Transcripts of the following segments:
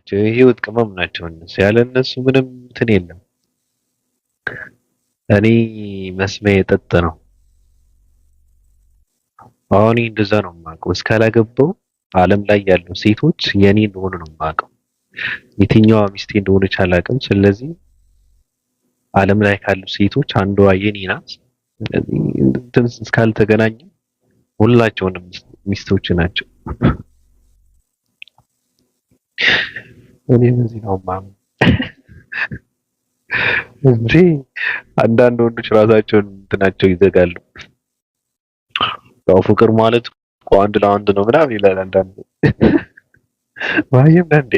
የህይወት ቅመም ናቸው እነሱ። ያለ እነሱ ምንም እንትን የለም። እኔ መስሚያ የጠጥ ነው። አሁን እንደዛ ነው የማውቀው። እስካላገባው ዓለም ላይ ያሉ ሴቶች የኔ እንደሆኑ ነው የማውቀው። የትኛዋ ሚስቴ እንደሆነች አላውቅም። ስለዚህ ዓለም ላይ ካሉ ሴቶች አንዷ የኔ ናት። ስለዚህ እንትን እስካልተገናኘ ሁላቸውንም ሚስቶች ናቸው። እኔ በዚህ ነው የማምነው እንጂ አንዳንድ ወንዶች ራሳቸውን እንትናቸው ይዘጋሉ። ያው ፍቅር ማለት እኮ አንድ ለአንድ ነው ምናምን ይላል አንዳንድ ዋይም እንዴ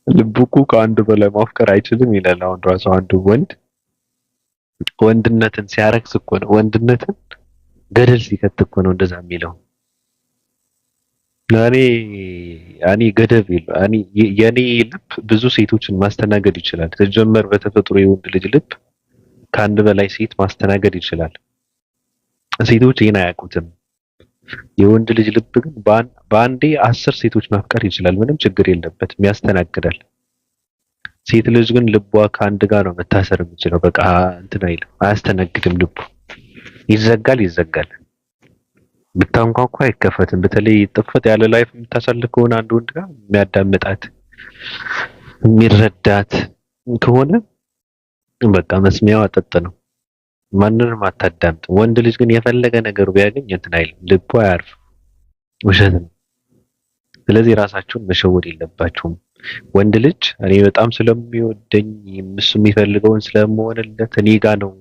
ልቡ እኮ ከአንድ በላይ ማፍቀር አይችልም ይላል። አሁን ራሱ አንዱ ወንድ ወንድነትን ሲያረክስ እኮ ነው፣ ወንድነትን ገደል ሲከት እኮ ነው እንደዛ የሚለው። እኔ ገደብ የለው። የኔ ልብ ብዙ ሴቶችን ማስተናገድ ይችላል። ሲጀመር በተፈጥሮ የወንድ ልጅ ልብ ከአንድ በላይ ሴት ማስተናገድ ይችላል። ሴቶች ይሄን አያውቁትም። የወንድ ልጅ ልብ ግን በአንዴ 10 ሴቶች ማፍቀር ይችላል። ምንም ችግር የለበትም፣ ያስተናግዳል። ሴት ልጅ ግን ልቧ ከአንድ ጋር ነው መታሰር የምችለው። በቃ እንትን አይልም፣ አያስተናግድም። ልቡ ይዘጋል። ብታንኳኳ አይከፈትም። በተለይ ጥፍት ያለ ላይፍ የምታሳልፍ ከሆነ አንድ ወንድ ጋር የሚያዳምጣት የሚረዳት ከሆነ በቃ መስሚያዋ ጠጥ ነው። ማንንም አታዳምጥ። ወንድ ልጅ ግን የፈለገ ነገር ቢያገኝ እንትን አይልም፣ ልቡ አያርፍም። ውሸት ነው። ስለዚህ ራሳችሁን መሸወድ የለባችሁም። ወንድ ልጅ እኔ በጣም ስለሚወደኝ እሱ የሚፈልገውን ስለምሆንለት እኔ ጋ ነው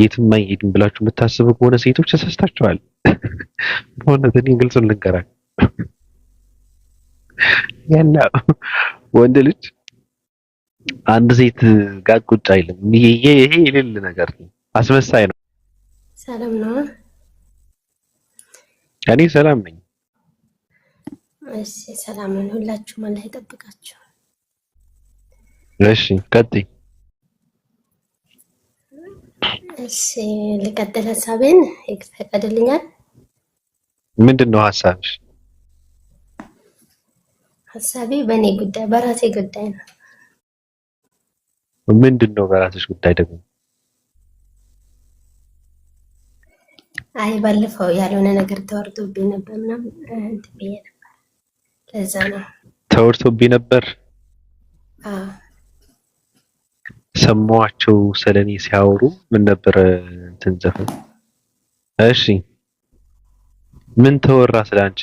የትም አይሄድም ብላችሁ የምታስቡ ከሆነ ሴቶች ተሳስታችኋል። በእውነት እኔ ግልጽ ልንገራችሁ ያና ወንድ ልጅ አንድ ሴት ጋር ቁጭ አይልም። ይሄ የሌለ ነገር ነው። አስመሳይ ነው። ሰላም ነው። እኔ ሰላም ነኝ። እሺ ሰላም ነው። ሁላችሁም አላህ ይጠብቃችሁ። እሺ ቀጥይ። እሺ ልቀጥል። ሀሳቤን ይፈቀድልኛል? ምንድነው ሀሳብሽ? ሀሳቤ በእኔ ጉዳይ በራሴ ጉዳይ ነው። ምንድነው በራስሽ ጉዳይ ደግሞ? አይ ባለፈው ያልሆነ ነገር ተወርቶብኝ ነበር ምናምን እንትን ብዬ ነበር። ለዛ ነው ተወርቶብኝ ነበር። ሰማኋቸው ስለኔ ሲያወሩ። ምን ነበር እንትን ዘፈን? እሺ ምን ተወራ ስላንቺ?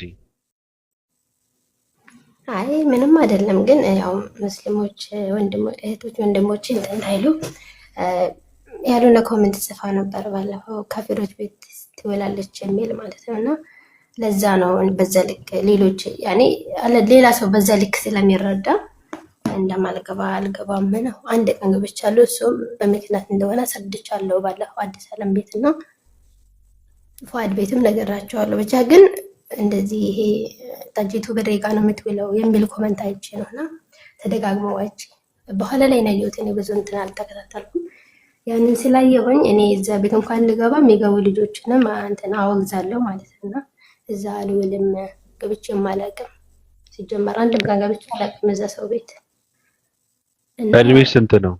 አይ ምንም አይደለም፣ ግን ያው ሙስሊሞች እህቶች ወንድሞች እንትን እንዳይሉ ያልሆነ ኮሜንት ጽፋ ነበር ባለፈው ካፊሮች ቤት ትውላለች የሚል ማለት ነው። እና ለዛ ነው በዛ ልክ ሌሎች ያኔ ሌላ ሰው በዛ ልክ ስለሚረዳ እንደማልገባ አልገባም ነው። አንድ ቀን ገብቻለሁ፣ እሱም በምክንያት እንደሆነ አስረድቻለሁ። ባለፈው አዲስ አለም ቤትና ፏድ ቤትም ነገራቸዋለሁ። ብቻ ግን እንደዚህ ይሄ ጠጅቱ በደቂቃ ነው የምትውለው የሚል ኮመንት አይቼ ነውና ተደጋግሞ አይቼ በኋላ ላይ ነው ያየሁት። እኔ ብዙ እንትን አልተከታተልኩም። ያንን ስላየሁኝ እኔ እዛ ቤት እንኳን ልገባ የሚገቡ ልጆችንም እንትን አወግዛለሁ ማለት ነውና እዛ አልውልም፣ ገብቼም አላውቅም። ሲጀመር አንድም ቀን ገብቼ አላውቅም እዛ ሰው ቤት። እድሜሽ ስንት ነው?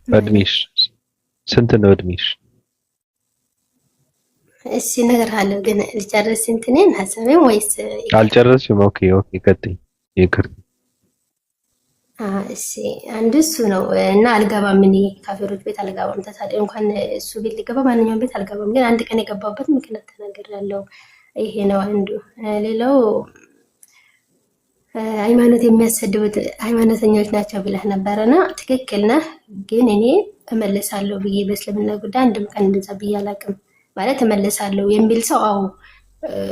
እድሜሽ ስንት ነው? እድሜሽ እሺ ነገር አለ ግን ልጨርስ እንትኔን ሀሳቤን ወይስ አልጨረስሽም? ኦኬ ቀጥይ። ይቅር። እሺ አንድ እሱ ነው እና አልገባም። እኔ ካፌሮች ቤት አልገባም። ተሳደብ እንኳን እሱ ቤት ልገባ ማንኛውም ቤት አልገባም። ግን አንድ ቀን የገባበት ምክንያት ተናግሬያለሁ። ይሄ ነው አንዱ። ሌላው ሃይማኖት የሚያሰድቡት ሃይማኖተኞች ናቸው ብለህ ነበረና ትክክል ነህ። ግን እኔ እመለሳለሁ ብዬ በእስልምና ጉዳይ አንድም ቀን እንደዛ ብዬ አላውቅም። ማለት እመለሳለሁ የሚል ሰው አዎ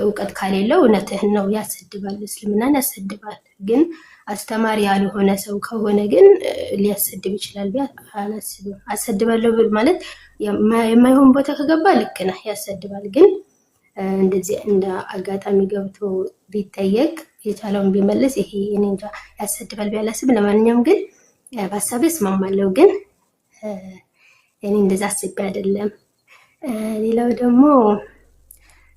እውቀት ካሌለው እውነትህን ነው፣ ያሰድባል፣ እስልምናን ያሰድባል። ግን አስተማሪ ያልሆነ ሰው ከሆነ ግን ሊያሰድብ ይችላል ብዬ አላስብም። አሰድባለሁ ማለት የማይሆን ቦታ ከገባ ልክ ነህ፣ ያሰድባል። ግን እንደዚህ እንደ አጋጣሚ ገብቶ ቢጠየቅ የቻለውን ቢመልስ ይሄ እኔ እንጃ ያሰድባል ብዬ አላስብም። ለማንኛውም ግን በሀሳቤ እስማማለሁ። ግን እኔ እንደዛ አስቤ አይደለም። ሌላው ደግሞ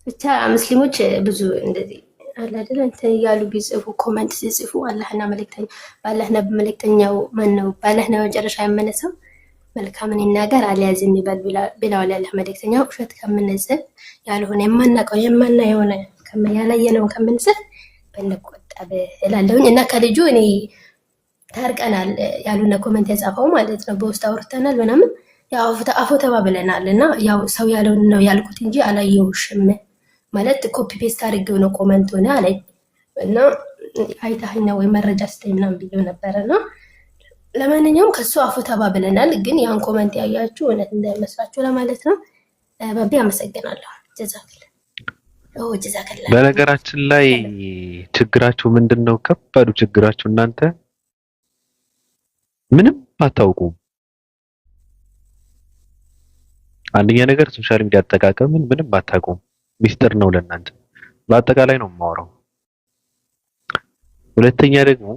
ብቻ ሙስሊሞች ብዙ እንደዚህ አለ አይደል እንትን እያሉ ቢጽፉ ኮመንት ሲጽፉ አላህና መልእክተኛው በአላህና በመልእክተኛው ማን ነው በአላህና መጨረሻ ያመነ ሰው መልካምን ይናገር አልያ ዝም ይበል ብለዋል። ያለህ መልእክተኛ ውሸት ከምንጽፍ ያልሆነ የማናውቀው የማናየውን ያላየነውን ከምንጽፍ ብንቆጠብ እላለሁኝ። እና ከልጁ እኔ ታርቀናል ያሉነ ኮመንት የጻፈው ማለት ነው። በውስጥ አውርተናል ምናምን ያው አፎ ተባብለናል እና ያው ሰው ያለውን ነው ያልኩት እንጂ አላየሁሽም ማለት ኮፒ ፔስት አድርጌው ነው ኮመንት ሆነ አለኝ እና አይታኸኝ ነው ወይ መረጃ ስተኝ ምናምን ብዬው ነበረና ለማንኛውም ከሱ አፉ ተባብለናል። ግን ያን ኮመንት ያያችሁ እውነት እንዳይመስላችሁ ለማለት ነው። ባቢ አመሰግናለሁ። ጀዛክላ ጀዛክላ። በነገራችን ላይ ችግራችሁ ምንድነው? ከባዱ ችግራችሁ እናንተ ምንም አታውቁም። አንደኛ ነገር ሶሻል ሚዲያ አጠቃቀምን ምንም አታውቁም። ሚስጥር ነው ለእናንተ። በአጠቃላይ ነው የማወራው። ሁለተኛ ደግሞ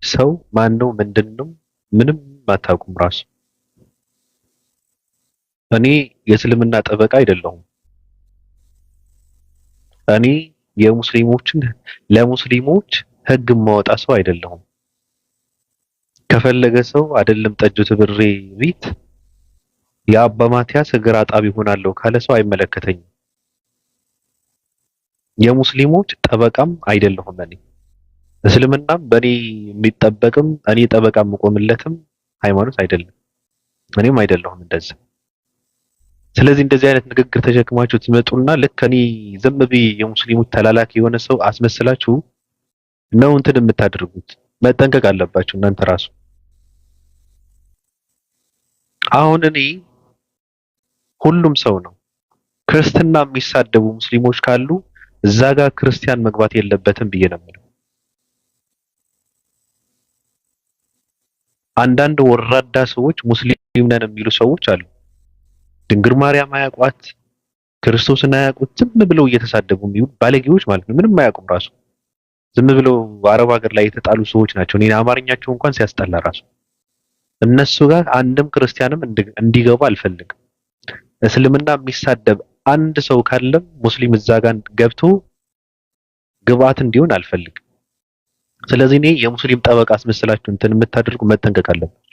ሰው ማን ነው ምንድነው ምንም አታውቁም። ራሱ እኔ የእስልምና ጠበቃ አይደለሁም። እኔ ለሙስሊሞች ህግ ማወጣ ሰው አይደለሁም። ከፈለገ ሰው አይደለም ጠጁት ብሬ ቤት የአባ ማቲያስ እግር አጣቢ ሆናለሁ ካለ ሰው አይመለከተኝም። የሙስሊሞች ጠበቃም አይደለሁም። እኔ እስልምናም በእኔ የሚጠበቅም እኔ ጠበቃ የምቆምለትም ሃይማኖት አይደለም። እኔም አይደለሁም እንደዛ። ስለዚህ እንደዚህ አይነት ንግግር ተሸክማችሁ ትመጡና ልክ እኔ ዝም ብዬ የሙስሊሞች ተላላኪ የሆነ ሰው አስመስላችሁ ነው እንትን የምታደርጉት። መጠንቀቅ አለባችሁ እናንተ ራሱ። አሁን እኔ ሁሉም ሰው ነው ክርስትና የሚሳደቡ ሙስሊሞች ካሉ እዛ ጋር ክርስቲያን መግባት የለበትም ብዬ ነው የምለው። አንዳንድ ወራዳ ሰዎች ሙስሊም ነን የሚሉ ሰዎች አሉ። ድንግል ማርያም አያውቋት፣ ክርስቶስን አያውቁት፣ ዝም ብለው እየተሳደቡ የሚውሉ ባለጌዎች ማለት ነው። ምንም አያውቁም ራሱ ዝም ብለው አረብ ሀገር ላይ የተጣሉ ሰዎች ናቸው። እኔ አማርኛቸው እንኳን ሲያስጠላ ራሱ እነሱ ጋር አንድም ክርስቲያንም እንዲገባ አልፈልግም። እስልምና የሚሳደብ አንድ ሰው ካለም ሙስሊም እዛ ጋር ገብቶ ግብአት እንዲሆን አልፈልግም። ስለዚህ እኔ የሙስሊም ጠበቃ አስመስላችሁ እንትን የምታደርጉ መጠንቀቅ አለባችሁ።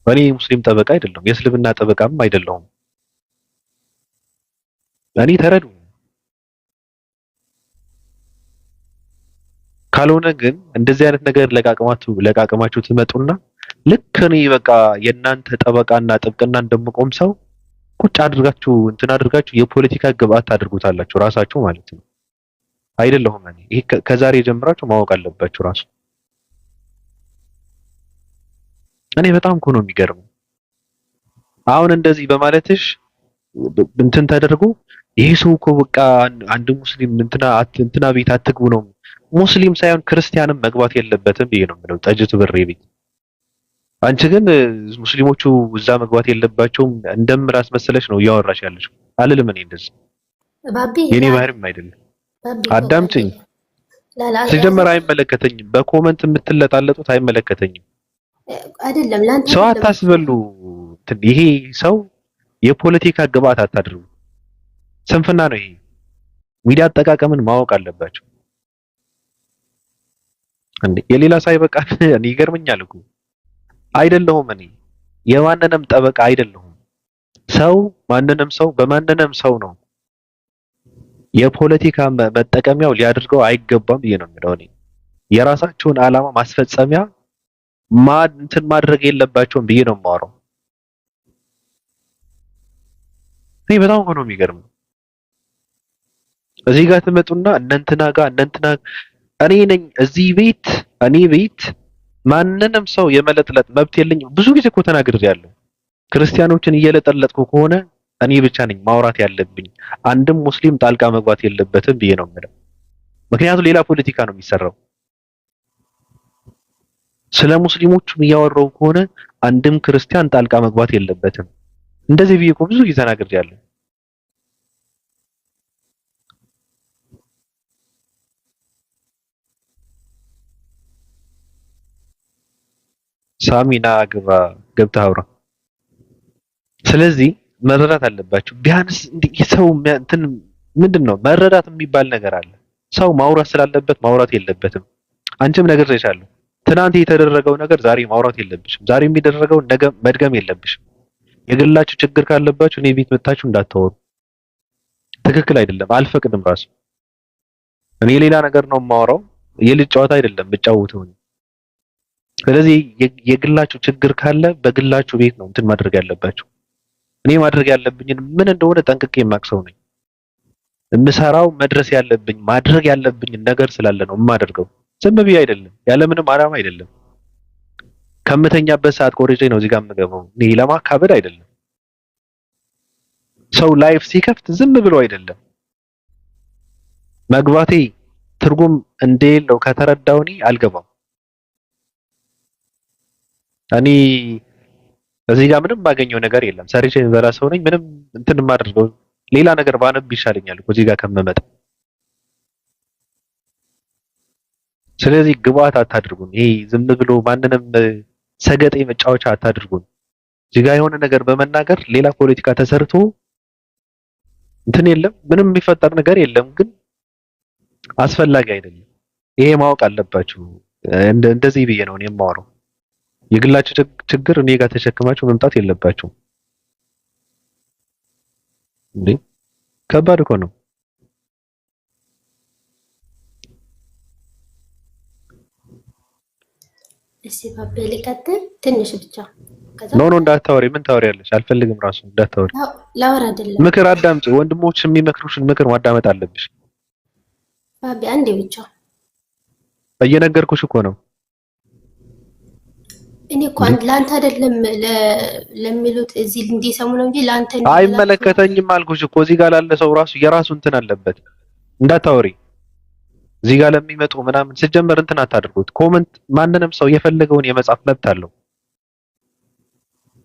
እኔ የሙስሊም ጠበቃ አይደለሁም፣ የእስልምና ጠበቃም አይደለሁም። እኔ ተረዱ። ካልሆነ ግን እንደዚህ አይነት ነገር ለቃቀማችሁ ትመጡና ልክ እኔ በቃ የእናንተ ጠበቃና ጥብቅና እንደምቆም ሰው ቁጭ አድርጋችሁ እንትን አድርጋችሁ የፖለቲካ ግብአት ታድርጉታላችሁ ራሳችሁ ማለት ነው። አይደለሁም እኔ። ይሄ ከዛሬ ጀምራችሁ ማወቅ አለባችሁ ራሱ። እኔ በጣም እኮ ነው የሚገርመው። አሁን እንደዚህ በማለትሽ እንትን ተደርጎ ይሄ ሰው እኮ በቃ አንድ ሙስሊም እንትና ቤት አትግቡ ነው። ሙስሊም ሳይሆን ክርስቲያንም መግባት የለበትም ብዬ ነው የምለው። ጠጅት ብሬ ቤት አንቺ ግን ሙስሊሞቹ እዛ መግባት የለባቸውም እንደምር አስመስለሽ ነው እያወራሽ ያለሽ። አልልም እኔ እንደዚህ ባቢ የኔ ባህሪም አይደለም። አዳምጪኝ። ሲጀመር አይመለከተኝም። በኮመንት የምትለጣለጡት አይመለከተኝም። አይደለም ላንተ ሰው አታስበሉ። ይሄ ሰው የፖለቲካ ግብአት አታድርጉ። ስንፍና ነው ይሄ። ሚዲያ አጠቃቀምን ማወቅ አለባቸው። እንዴ የሌላ ሳይበቃ እኔ ይገርመኛል እኮ አይደለሁም። እኔ የማንንም ጠበቃ አይደለሁም። ሰው ማንንም ሰው በማንንም ሰው ነው የፖለቲካ መጠቀሚያው ሊያደርገው አይገባም ብዬ ነው የምለው። እኔ የራሳቸውን ዓላማ ማስፈጸሚያ እንትን ማድረግ የለባቸውም ብዬ ነው የማወራው። እኔ በጣም ነው የሚገርመው። እዚህ ጋር ትመጡና እነንትና ጋር እነንትና እኔ ነኝ እዚህ ቤት እኔ ቤት ማንንም ሰው የመለጥለጥ መብት የለኝም። ብዙ ጊዜ እኮ ተናግሬያለሁ። ክርስቲያኖችን እየለጠለጥኩ ከሆነ እኔ ብቻ ነኝ ማውራት ያለብኝ። አንድም ሙስሊም ጣልቃ መግባት የለበትም ብዬ ነው የምለው። ምክንያቱም ሌላ ፖለቲካ ነው የሚሰራው። ስለ ሙስሊሞችም እያወራው ከሆነ አንድም ክርስቲያን ጣልቃ መግባት የለበትም። እንደዚህ ብዬ እኮ ብዙ ጊዜ ተናግሬያለሁ። ሳሚና ግባ ገብተህ አውራ። ስለዚህ መረዳት አለባችሁ። ቢያንስ ሰው እንትን ምንድነው መረዳት የሚባል ነገር አለ። ሰው ማውራት ስላለበት ማውራት የለበትም። አንቺም ነግሬሻለሁ። ትናንት የተደረገው ነገር ዛሬ ማውራት የለብሽም። ዛሬ የሚደረገው ነገ መድገም የለብሽም። የግላችሁ ችግር ካለባችሁ እኔ ቤት መታችሁ እንዳታወሩ። ትክክል አይደለም፣ አልፈቅድም ራሱ። እኔ ሌላ ነገር ነው የማወራው፣ የልጅ ጨዋታ አይደለም የምጫወተው። ስለዚህ የግላችሁ ችግር ካለ በግላችሁ ቤት ነው እንትን ማድረግ ያለባችሁ። እኔ ማድረግ ያለብኝን ምን እንደሆነ ጠንቅቄ የማውቅ ሰው ነኝ። የምሰራው መድረስ ያለብኝ ማድረግ ያለብኝን ነገር ስላለ ነው የማደርገው። ዝም ብዬ አይደለም፣ ያለምንም ዓላማ አይደለም። ከምተኛበት ሰዓት ቆርጬ ነው እዚህ ጋር የምገባው። እኔ ለማካበድ አይደለም። ሰው ላይፍ ሲከፍት ዝም ብሎ አይደለም። መግባቴ ትርጉም እንደሌለው ከተረዳው እኔ አልገባም። እኔ እዚህ ጋር ምንም ማገኘው ነገር የለም። ሰርቼ የምበላ ሰው ነኝ። ምንም እንትን የማደርገው ሌላ ነገር ባነብ ይሻለኛል እኮ እዚህ ጋር ከመመጣ። ስለዚህ ግብአት አታድርጉን። ይሄ ዝም ብሎ ማንንም ሰገጤ መጫወቻ አታድርጉን። እዚህ ጋር የሆነ ነገር በመናገር ሌላ ፖለቲካ ተሰርቶ እንትን የለም፣ ምንም የሚፈጠር ነገር የለም። ግን አስፈላጊ አይደለም። ይሄ ማወቅ አለባችሁ። እንደዚህ ብዬ ነው እኔ የማወራው። የግላችሁ ችግር እኔ ጋር ተሸክማችሁ መምጣት የለባችሁም። እንዴ ከባድ እኮ ነው። እሺ ባቤ ልቀጥል ትንሽ ብቻ። ኖ እንዳታወሪ። ምን ታወሪያለሽ? አልፈልግም። ራሱ እንዳታወሪ። ላወራ አይደለም። ምክር አዳምጪ። ወንድሞች የሚመክሩሽን ምክር ማዳመጥ አለብሽ። ባቤ አንዴ ብቻ እየነገርኩሽ እኮ ነው። እኔ እኮ ላንተ አይደለም ለሚሉት እዚህ እንዲሰሙ ነው እንጂ ላንተ አይመለከተኝም አልኩሽ እኮ። እዚህ ጋር ላለ ሰው ራሱ የራሱ እንትን አለበት። እንዳታወሪ። እዚህ ጋር ለሚመጡ ምናምን ሲጀመር እንትን አታድርጉት። ኮመንት ማንንም ሰው የፈለገውን የመጻፍ መብት አለው።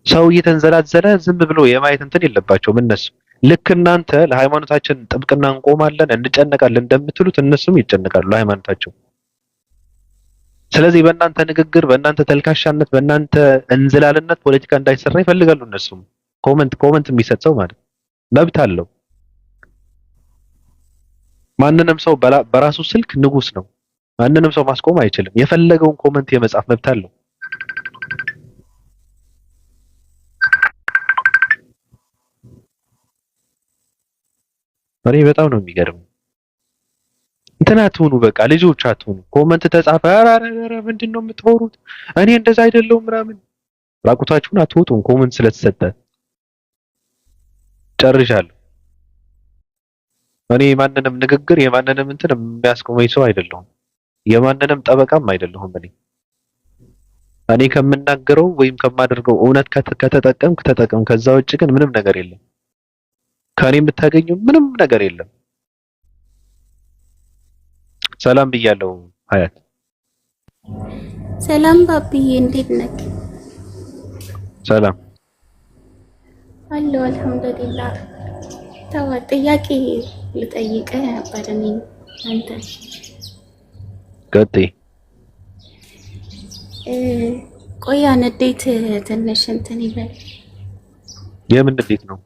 ሰው እየተንዘላዘለ ዝም ብሎ የማየት እንትን የለባቸውም እነሱ። ልክ እናንተ ለሃይማኖታችን ጥብቅና እንቆማለን እንጨነቃለን እንደምትሉት እነሱም ይጨነቃሉ ለሃይማኖታቸው። ስለዚህ በእናንተ ንግግር፣ በእናንተ ተልካሻነት፣ በእናንተ እንዝላልነት ፖለቲካ እንዳይሰራ ይፈልጋሉ እነሱም። ኮመንት የሚሰጥ ሰው ማለት መብት አለው። ማንንም ሰው በራሱ ስልክ ንጉስ ነው። ማንንም ሰው ማስቆም አይችልም። የፈለገውን ኮመንት የመጻፍ መብት አለው። እኔ በጣም ነው የሚገርም። እንትን አትሁኑ፣ በቃ ልጆች አትሁኑ። ኮመንት ተጻፈ፣ ኧረ ምንድነው የምትወሩት? እኔ እንደዛ አይደለሁም ምናምን። ራቁታችሁን አትወጡም ኮመንት ስለተሰጠ። ጨርሻለሁ። እኔ የማንንም ንግግር የማንንም እንትን የሚያስቆመኝ ሰው አይደለሁም። የማንንም ጠበቃም አይደለሁም። እኔ ከምናገረው ወይም ከማደርገው እውነት ከተጠቀምክ ተጠቀም። ከዛ ውጭ ግን ምንም ነገር የለም። ከኔ የምታገኘው ምንም ነገር የለም። ሰላም ብያለሁ ሀያት። ሰላም ባብዬ፣ እንዴት ነህ? ሰላም አለሁ አልሐምዱሊላህ። ተው ጥያቄ ልጠይቅህ ነበር እኔ አንተ። ቀጥይ። ቆያ ንዴት ትንሽ እንትን ይበል። የምን ንዴት ነው?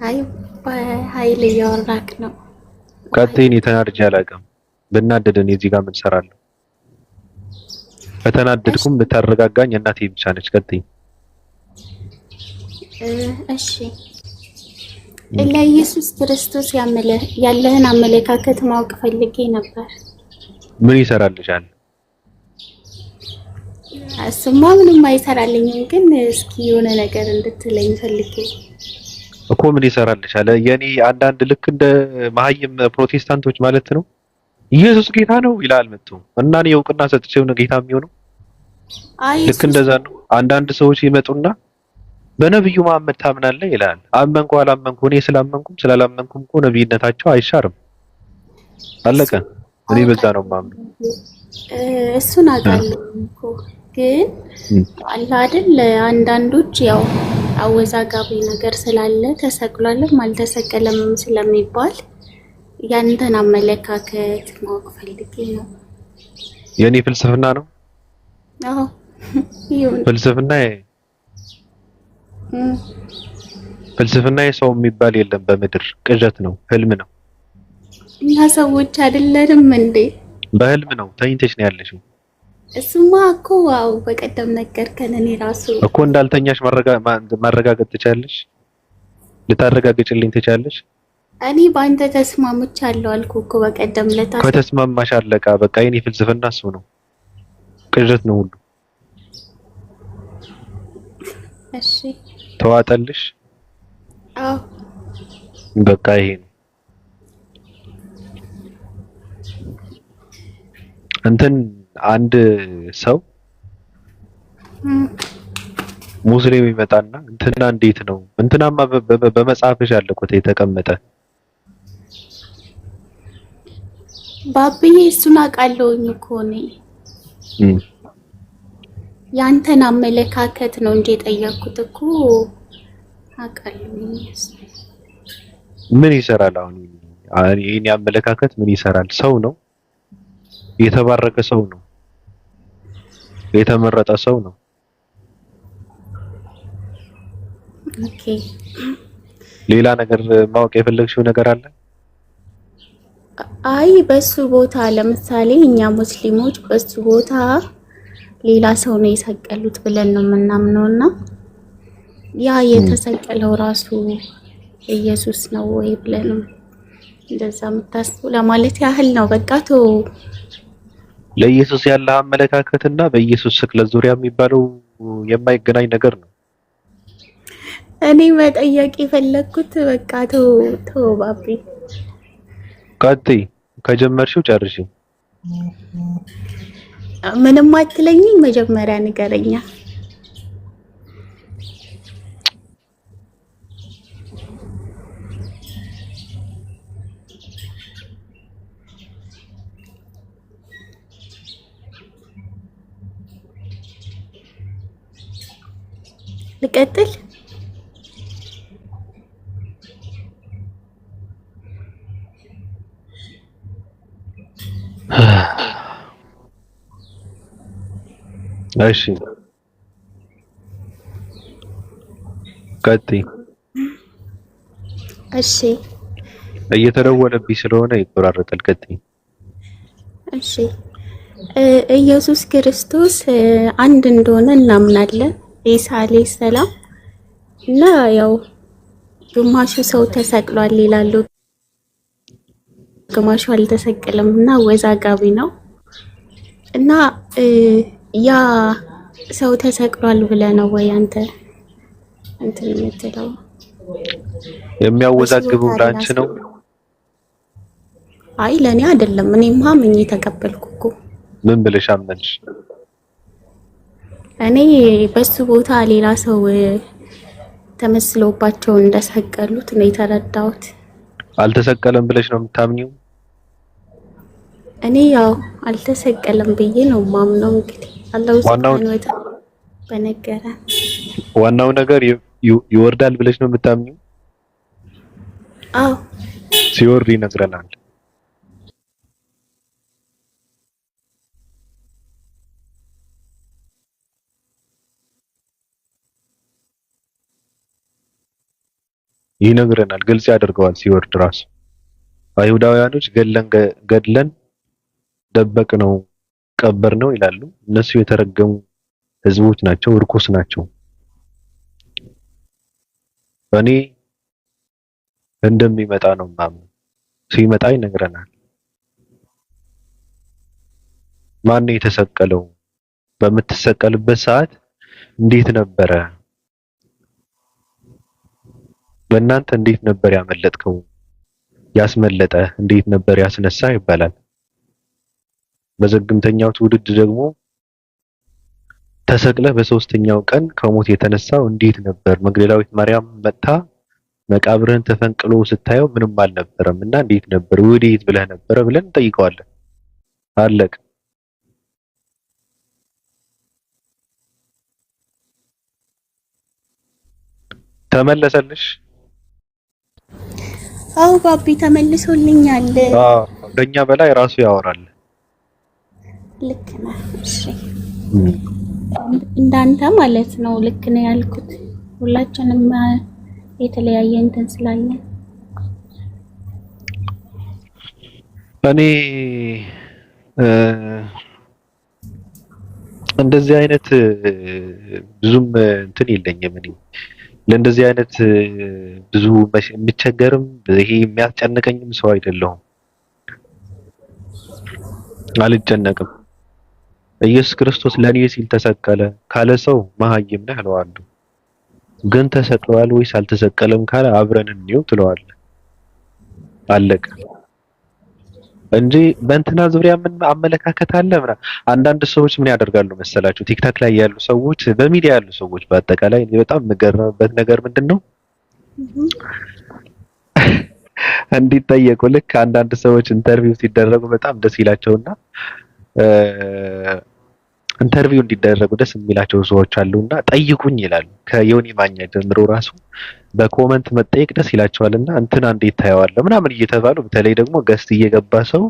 አይ በኃይል እያወራክ ነው። ቀጥይ። እኔ ተናድጄ አላውቅም። ብናደድ እኔ እዚህ ጋር ምን እሰራለሁ? ከተናደድኩም ልታረጋጋኝ እናቴ ብቻ ነች። ቀጥይ። እሺ ለኢየሱስ ክርስቶስ ያለህን አመለካከት ማወቅ ፈልጌ ነበር። ምን ይሰራልሻል? እሱማ ምንም አይሰራልኝም፣ ግን እስኪ የሆነ ነገር እንድትለኝ ፈልጌ እኮ። ምን ይሰራልሻል? የኔ አንዳንድ ልክ እንደ መሀይም ፕሮቴስታንቶች ማለት ነው ኢየሱስ ጌታ ነው ይላል መጥቶ እና እኔ እውቅና ሰጥቼው ነው ጌታ የሚሆነው። ልክ እንደዛ ነው። አንዳንድ ሰዎች ይመጡና በነብዩ መሐመድ ታምናለህ ይላል። አመንኩ አላመንኩ እኔ ስላመንኩም ስላላመንኩም እኮ ነብይነታቸው አይሻርም። አለቀ። እኔ በዛ ነው ማምነው። እሱን አውቃለሁ እኮ ግን አለ አይደል አንዳንዶች ያው አወዛጋቢ ነገር ስላለ ተሰቅሏልም አልተሰቀለም ስለሚባል ያንተን አመለካከት ማወቅ ፈልጌ ነው። የኔ ፍልስፍና ነው። አዎ ይሁን ፍልስፍና ፍልስፍና የሰው የሚባል የለም በምድር ቅዠት ነው፣ ህልም ነው። እኛ ሰዎች አይደለንም እንዴ? በህልም ነው ተኝተሽ ነው ያለሽው እሱማ እኮ ዋው በቀደም ነገርከን። እኔ ራሱ እኮ እንዳልተኛሽ ማረጋገጥ ትቻለሽ? ልታረጋግጭልኝ ትቻለሽ? እኔ በአንተ ተስማምቻለሁ አልኩ እኮ በቀደም ለታ። ከተስማማሽ አለቃ በቃ። የኔ ፍልስፍና እሱ ነው፣ ቅዠት ነው ሁሉ። እሺ ተዋጠልሽ? አዎ በቃ ይሄ ነው እንትን። አንድ ሰው ሙስሊም ይመጣና እንትና እንዴት ነው እንትናማ በመጽሐፍሽ አለ እኮ የተቀመጠ ባብዬ እሱን አውቃለሁኝ እኮ እኔ ያንተን አመለካከት ነው እንጂ የጠየኩት እኮ አውቃለሁኝ። ምን ይሰራል አሁን? የኔ አመለካከት ምን ይሰራል? ሰው ነው፣ የተባረከ ሰው ነው፣ የተመረጠ ሰው ነው። ኦኬ ሌላ ነገር ማወቅ የፈለግሽው ነገር አለ? አይ በሱ ቦታ ለምሳሌ እኛ ሙስሊሞች በሱ ቦታ ሌላ ሰው ነው የሰቀሉት ብለን ነው የምናምነውና ያ የተሰቀለው ራሱ ኢየሱስ ነው ወይ ብለን እንደዛ የምታስቡ ለማለት ያህል ነው። በቃ ተው። ለኢየሱስ ያለ አመለካከትና በኢየሱስ ስቅለት ዙሪያ የሚባለው የማይገናኝ ነገር ነው። እኔ መጠየቅ የፈለኩት በቃ ተው ባቢ። ቀጥይ፣ ከጀመርሽው ጨርሺ። ምንም አትለኝም? መጀመሪያ ንገረኛ። ልቀጥል? እሺ ቀጥይ። እሺ እየተደወለብኝ ስለሆነ ይቆራረጣል። ቀጥይ። እሺ ኢየሱስ ክርስቶስ አንድ እንደሆነ እናምናለን። ኢሳ አለይሂ ሰላም እና ያው ግማሹ ሰው ተሰቅሏል ይላሉ፣ ግማሹ አልተሰቀለም እና ወዛጋቢ ነው እና ያ ሰው ተሰቅሏል ብለህ ነው ወይ አንተ እንትን የምትለው? የሚያወዛግበው ላንቺ ነው? አይ ለኔ አይደለም። እኔማ ምን ተቀበልኩ እኮ። ምን ብለሽ አመንሽ? እኔ በሱ ቦታ ሌላ ሰው ተመስሎባቸው እንደሰቀሉት ነው የተረዳሁት። አልተሰቀለም ብለሽ ነው የምታምኚው? እኔ ያው አልተሰቀለም ብዬ ነው ማምነው። እንግዲህ አላህ ሱብሃነሁ ወተዓላ በነገረን ዋናው ነገር ይወርዳል ብለሽ ነው የምታምኚው? አዎ ሲወርድ ይነግረናል። ይነግረናል፣ ግልጽ ያደርገዋል ሲወርድ ራሱ። አይሁዳውያኖች ገድለን ደበቅ ነው ቀበር ነው ይላሉ። እነሱ የተረገሙ ህዝቦች ናቸው፣ እርኩስ ናቸው። እኔ እንደሚመጣ ነው ማምነው። ሲመጣ ይነግረናል። ማን ነው የተሰቀለው? በምትሰቀልበት ሰዓት እንዴት ነበረ? በእናንተ እንዴት ነበር ያመለጥከው? ያስመለጠ እንዴት ነበር ያስነሳ ይባላል። በዘግምተኛው ትውልድ ደግሞ ተሰቅለ በሶስተኛው ቀን ከሞት የተነሳው እንዴት ነበር? መግደላዊት ማርያም መጣ መቃብርህን ተፈንቅሎ ስታየው ምንም አልነበረም እና እንዴት ነበር? ወዴት ብለህ ነበረ ብለን እንጠይቀዋለን። አለቅ ተመለሰልሽ? አው ባቢ ተመልሶልኛል። ከኛ በላይ ራሱ ያወራል። ልክ ነህ። እሺ እንዳንተ ማለት ነው። ልክ ነው ያልኩት። ሁላችንም የተለያየ እንትን ስላለ እኔ እንደዚህ አይነት ብዙም እንትን የለኝም። እኔ ለእንደዚህ አይነት ብዙ የምቸገርም ይሄ የሚያስጨንቀኝም ሰው አይደለሁም። አልጨነቅም። ኢየሱስ ክርስቶስ ለኔ ሲል ተሰቀለ ካለ ሰው መሀይም ነህ እለዋለሁ። ግን ተሰቅሏል ወይስ አልተሰቀለም ካለ አብረን እንየው ትለዋለህ። አለቀ እንጂ በእንትና ዙሪያ ምን አመለካከት አለ ምናምን። አንዳንድ ሰዎች ምን ያደርጋሉ መሰላችሁ? ቲክታክ ላይ ያሉ ሰዎች፣ በሚዲያ ያሉ ሰዎች በአጠቃላይ እኔ በጣም የምገረምበት ነገር ምንድነው እንዲጠየቁ ልክ አንዳንድ ሰዎች ኢንተርቪው ሲደረጉ በጣም ደስ ይላቸውና ኢንተርቪው እንዲደረጉ ደስ የሚላቸው ሰዎች አሉና ጠይቁኝ ይላሉ። ከዮኒ ማኛ ጀምሮ ራሱ በኮመንት መጠየቅ ደስ ይላቸዋልና እንትና እንዴት ታየዋለህ ምናምን እየተባሉ በተለይ ደግሞ ገስት እየገባ ሰው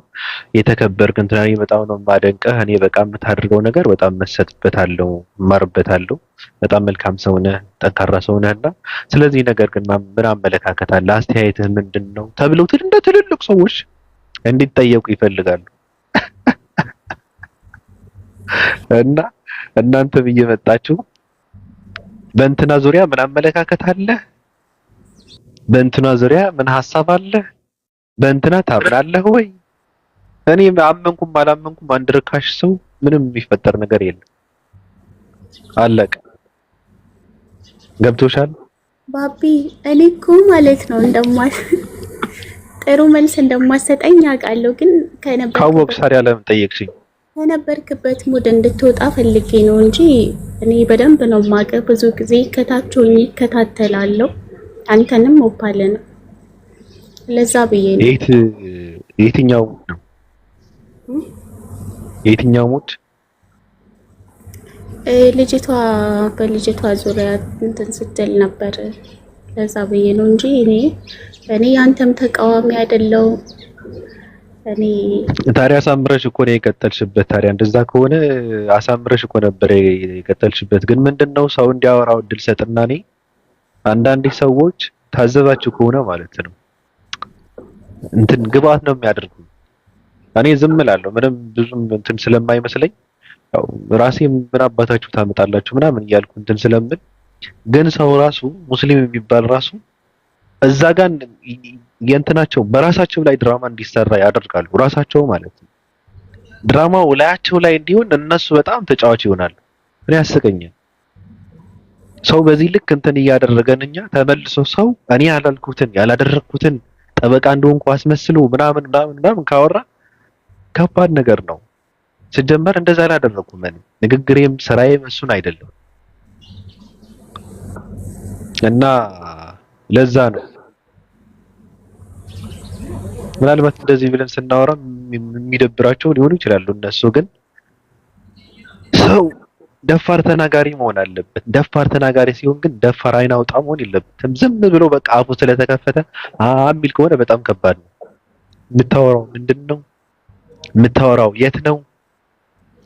የተከበርክ እንትና በጣም ነው የማደንቀህ፣ እኔ በቃ የምታደርገው ነገር በጣም መሰጥበታለሁ፣ እማርበታለሁ፣ በጣም መልካም ሰው ነህ፣ ጠንካራ ሰው ነህና ስለዚህ ነገር ግን ምን አመለካከት አለ፣ አስተያየትህ ምንድነው ተብለው እንደ ትልልቅ ሰዎች እንዲጠየቁ ይፈልጋሉ። እና እናንተ እየመጣችሁ በእንትና ዙሪያ ምን አመለካከት አለ፣ በእንትና ዙሪያ ምን ሐሳብ አለ፣ በእንትና ታምናለህ ወይ? እኔ አመንኩም አላመንኩም አንድ ርካሽ ሰው ምንም የሚፈጠር ነገር የለም። አለቀ። ገብቶሻል ባቢ? እኔ እኮ ማለት ነው ጥሩ መልስ እንደማሰጠኝ አውቃለሁ፣ ግን ካወቅሽ ታዲያ ለምን ጠየቅሽኝ? ከነበርክበት ሙድ እንድትወጣ ፈልጌ ነው እንጂ እኔ በደንብ ነው የማውቅህ። ብዙ ጊዜ ከታች ሆኜ እከታተላለሁ፣ አንተንም ኦፓለ ነው። ለዛ ብዬ ነው። የትኛው ነው? የትኛው ሙድ? በልጅቷ ዙሪያ እንትን ስትል ነበር። ለዛ ብዬ ነው እንጂ እኔ አንተም ተቃዋሚ አይደለው። እኔ ታዲያ አሳምረሽ እኮ ነው የቀጠልሽበት። ታዲያ እንደዛ ከሆነ አሳምረሽ እኮ ነበር የቀጠልሽበት። ግን ምንድነው ሰው እንዲያወራው እድል ሰጥና እኔ አንዳንድ ሰዎች ታዘባችሁ ከሆነ ማለት ነው እንትን ግብአት ነው የሚያደርጉ። እኔ ዝም እላለሁ ምንም ብዙም እንትን ስለማይመስለኝ ያው ራሴ ምን አባታችሁ ታመጣላችሁ ምናምን እያልኩ እንትን ስለምን፣ ግን ሰው ራሱ ሙስሊም የሚባል ራሱ እዛ ጋር የእንትናቸው በራሳቸው ላይ ድራማ እንዲሰራ ያደርጋሉ። ራሳቸው ማለት ነው ድራማው ላያቸው ላይ እንዲሆን እነሱ በጣም ተጫዋች ይሆናሉ። እኔ ያስቀኛል። ሰው በዚህ ልክ እንትን እያደረገን እኛ ተመልሶ ሰው እኔ ያላልኩትን ያላደረኩትን ጠበቃ እንደሆንኩ አስመስሎ ምናምን ካወራ ከባድ ነገር ነው። ሲጀመር እንደዛ አላደረኩም። እኔ ንግግሬም ስራዬም እሱን አይደለም እና ለዛ ነው ምናልባት እንደዚህ ብለን ስናወራ የሚደብራቸው ሊሆኑ ይችላሉ እነሱ። ግን ሰው ደፋር ተናጋሪ መሆን አለበት። ደፋር ተናጋሪ ሲሆን ግን ደፋር አይን አውጣ መሆን የለበትም። ዝም ብሎ በቃ አፉ ስለተከፈተ የሚል ከሆነ በጣም ከባድ ነው። የምታወራው ምንድነው? የምታወራው የት ነው?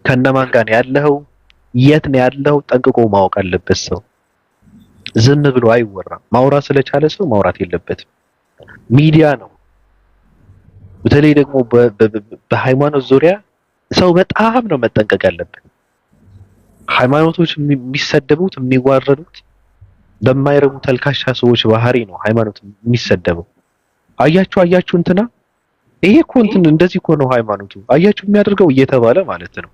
ከነማን ጋር ያለኸው? የት ነው ያለው? ጠንቅቆ ማወቅ አለበት ሰው። ዝም ብሎ አይወራም። ማውራት ስለቻለ ሰው ማውራት የለበትም። ሚዲያ ነው። በተለይ ደግሞ በሃይማኖት ዙሪያ ሰው በጣም ነው መጠንቀቅ ያለበት። ሃይማኖቶች የሚሰደቡት የሚዋረዱት በማይረቡ ተልካሻ ሰዎች ባህሪ ነው። ሃይማኖት የሚሰደበው አያችሁ እንትና ይሄ እኮ እንትን እንደዚህ እኮ ነው ሃይማኖቱ አያችሁ የሚያደርገው እየተባለ ማለት ነው።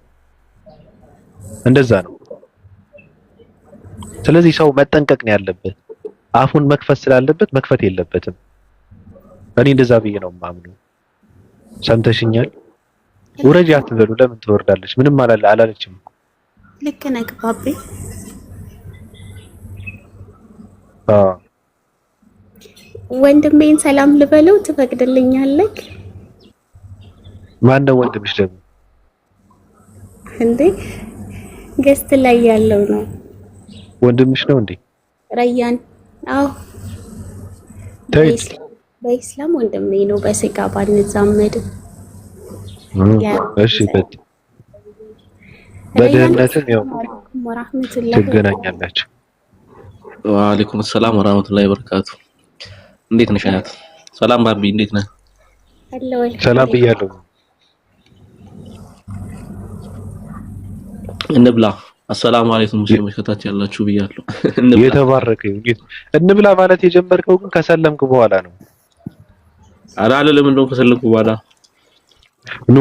እንደዛ ነው። ስለዚህ ሰው መጠንቀቅ ነው ያለበት። አፉን መክፈት ስላለበት መክፈት የለበትም። እኔ እንደዛ ብዬ ነው የማምነው። ሰምተሽኛል? ውረጅ አትበሉ። ለምን ትወርዳለች? ምንም አላለችም። ልክ ነህ ባቢ። ወንድሜን ሰላም ልበለው ትፈቅድልኛለህ? ማን ነው ወንድምሽ ደግሞ? እንዴ ገስት ላይ ያለው ነው። ወንድምሽ ነው እንዴ? ረያን? አዎ በኢስላም ወንድሜ ነው። በስጋ ባንዛመድ። እሺ በድህነትም ያው ትገናኛላችሁ። ወአለይኩም ሰላም ወራህመቱላሂ ወበረካቱ። እንዴት ነሽ አያት? ሰላም ባቢ እንዴት ነህ? ሰላም ብያለሁ። እንብላ። አሰላሙ አለይኩም ሙስሊሞች ከታች ያላችሁ ብያለሁ። እንብላ። የተባረከ ይሁን። እንብላ ማለት የጀመርከው ግን ከሰለምክ በኋላ ነው። አላለ ለምን እንደው ከሰለምኩ በኋላ ኖ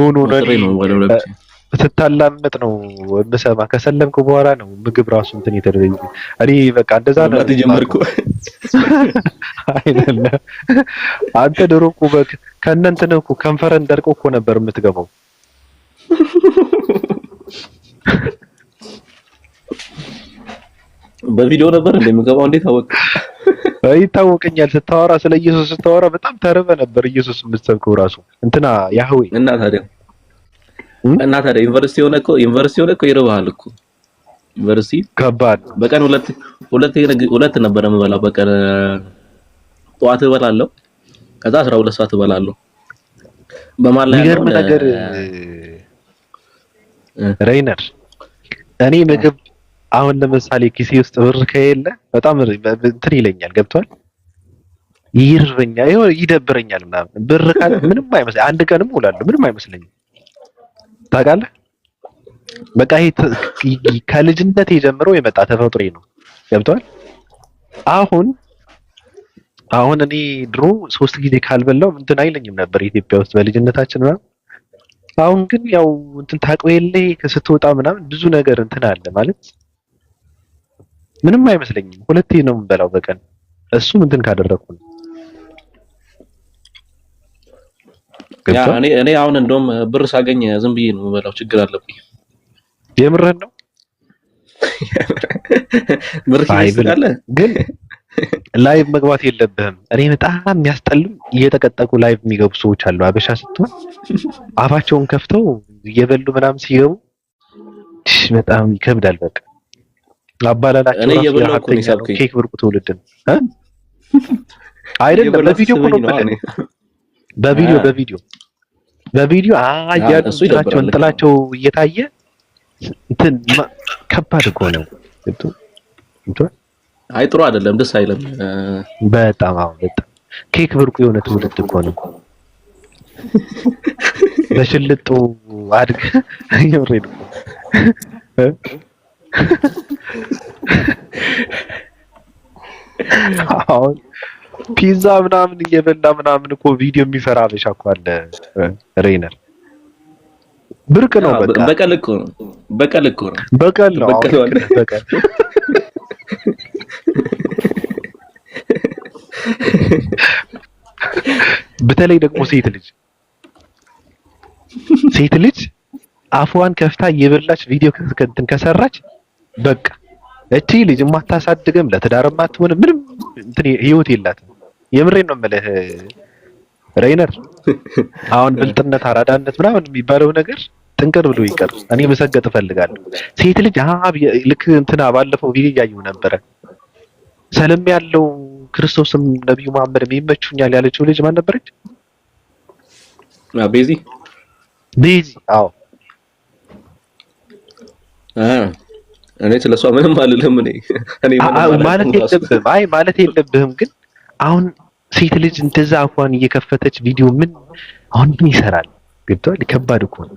ስታላምጥ ነው የምሰማ። ከሰለምክ በኋላ ነው ምግብ ራሱ እንትን የተደረገ። እኔ በቃ እንደዛ ነው ተጀመርኩ አይደለ? አንተ ድሮ እኮ ከእነ እንትን እኮ ከንፈረን ደርቆ እኮ ነበር የምትገባው። በቪዲዮ ነበር እንደምገባው። እንዴት አወቅ? ይታወቀኛል። ስታወራ ስለ ኢየሱስ ስታወራ በጣም ተርበ ነበር። ኢየሱስ የምትሰብከው ራሱ እንትና ያህዌ እና ታዲያ ዩኒቨርሲቲ ሆነ እኮ ይርባሃል እኮ ዩኒቨርሲቲ ከባድ። በቀን ሁለት ነበር የምበላው። በቀን ጠዋት እበላለሁ፣ ከዛ 12 ሰዓት እበላለሁ። በማላ የሚገርም ነገር ሬይነር፣ እኔ ምግብ አሁን ለምሳሌ ኪሴ ውስጥ ብር ከሌለ በጣም እንትን ይለኛል። ገብቷል? ይርበኛል፣ ይደብረኛል ምናምን። ብር ካለ ምንም አይመስለኝም። አንድ ቀንም እውላለሁ፣ ምንም አይመስለኝም። ታውቃለህ? በቃ ይሄ ከልጅነቴ ጀምሮ የመጣ ተፈጥሮዬ ነው። ገብቷል? አሁን እኔ ድሮ 3 ጊዜ ካልበላው እንትን አይለኝም ነበር ኢትዮጵያ ውስጥ በልጅነታችን ምናምን። አሁን ግን ያው እንትን ታውቀው የለ ስትወጣ ምናምን ብዙ ነገር እንትን አለ ማለት ምንም አይመስለኝም። 2 ነው የምበላው በቀን። እሱም እንትን ካደረኩ ነው። ያ እኔ አሁን እንደውም ብር ሳገኝ ዝም ብዬ ነው የምበላው። ችግር አለብኝ። የምርህን ነው? ብር ይስጣል ግን ላይቭ መግባት የለብህም። እኔ በጣም የሚያስጠሉኝ እየተቀጠቁ ላይቭ የሚገቡ ሰዎች አሉ። አበሻ ስትሆን አፋቸውን ከፍተው እየበሉ ምናምን ሲገቡ በጣም ይከብዳል። በቃ አባላላቸው እኔ እየበላሁ እኮ ነው ያሳብከኝ። ኬክ ብርቁ ትውልድን አይደለም። በቪዲዮ እኮ ነው በቪዲዮ አያቸው እንጥላቸው እየታየ እንትን ከባድ እኮ ነው። አይ ጥሩ አይደለም፣ ደስ አይልም በጣም። በጣም ኬክ ብርቁ የሆነ ትውልድ እኮ ነው። በሽልጡ አድግ ይወሬድ አሁን ፒዛ ምናምን እየበላ ምናምን እኮ ቪዲዮ የሚሰራ አበሻ እኮ አለ። ሬይነር ብርቅ ነው። በቀል እኮ ነው። በቀል ነው። በተለይ ደግሞ ሴት ልጅ አፏን ከፍታ እየበላች ቪዲዮ እንትን ከሰራች በቃ እቺ ልጅ የማታሳድግም ለትዳርም አትሆንም፣ ምንም እንትን ህይወት የላትም። የምሬን ነው የምልህ ሬይነር። አሁን ብልጥነት፣ አራዳነት ምናምን የሚባለው ነገር ጥንቅር ብሎ ይቀር። እኔ መሰገጥ እፈልጋለሁ። ሴት ልጅ ልክ እንትና ባለፈው ቪዲዮ እያየሁ ነበረ። ሰለም ያለው ክርስቶስም ነብዩ መሐመድ የሚመቹኛል ያለችው ልጅ ማን ነበረች? ቤዚ። አዎ እኔ ስለሷ ምንም አልልም። እኔ ማለት የለብህም ግን አሁን ሴት ልጅ እንደዛ አፏን እየከፈተች ቪዲዮ ምን ይሰራል? ገብቷል? ከባድ እኮ ነው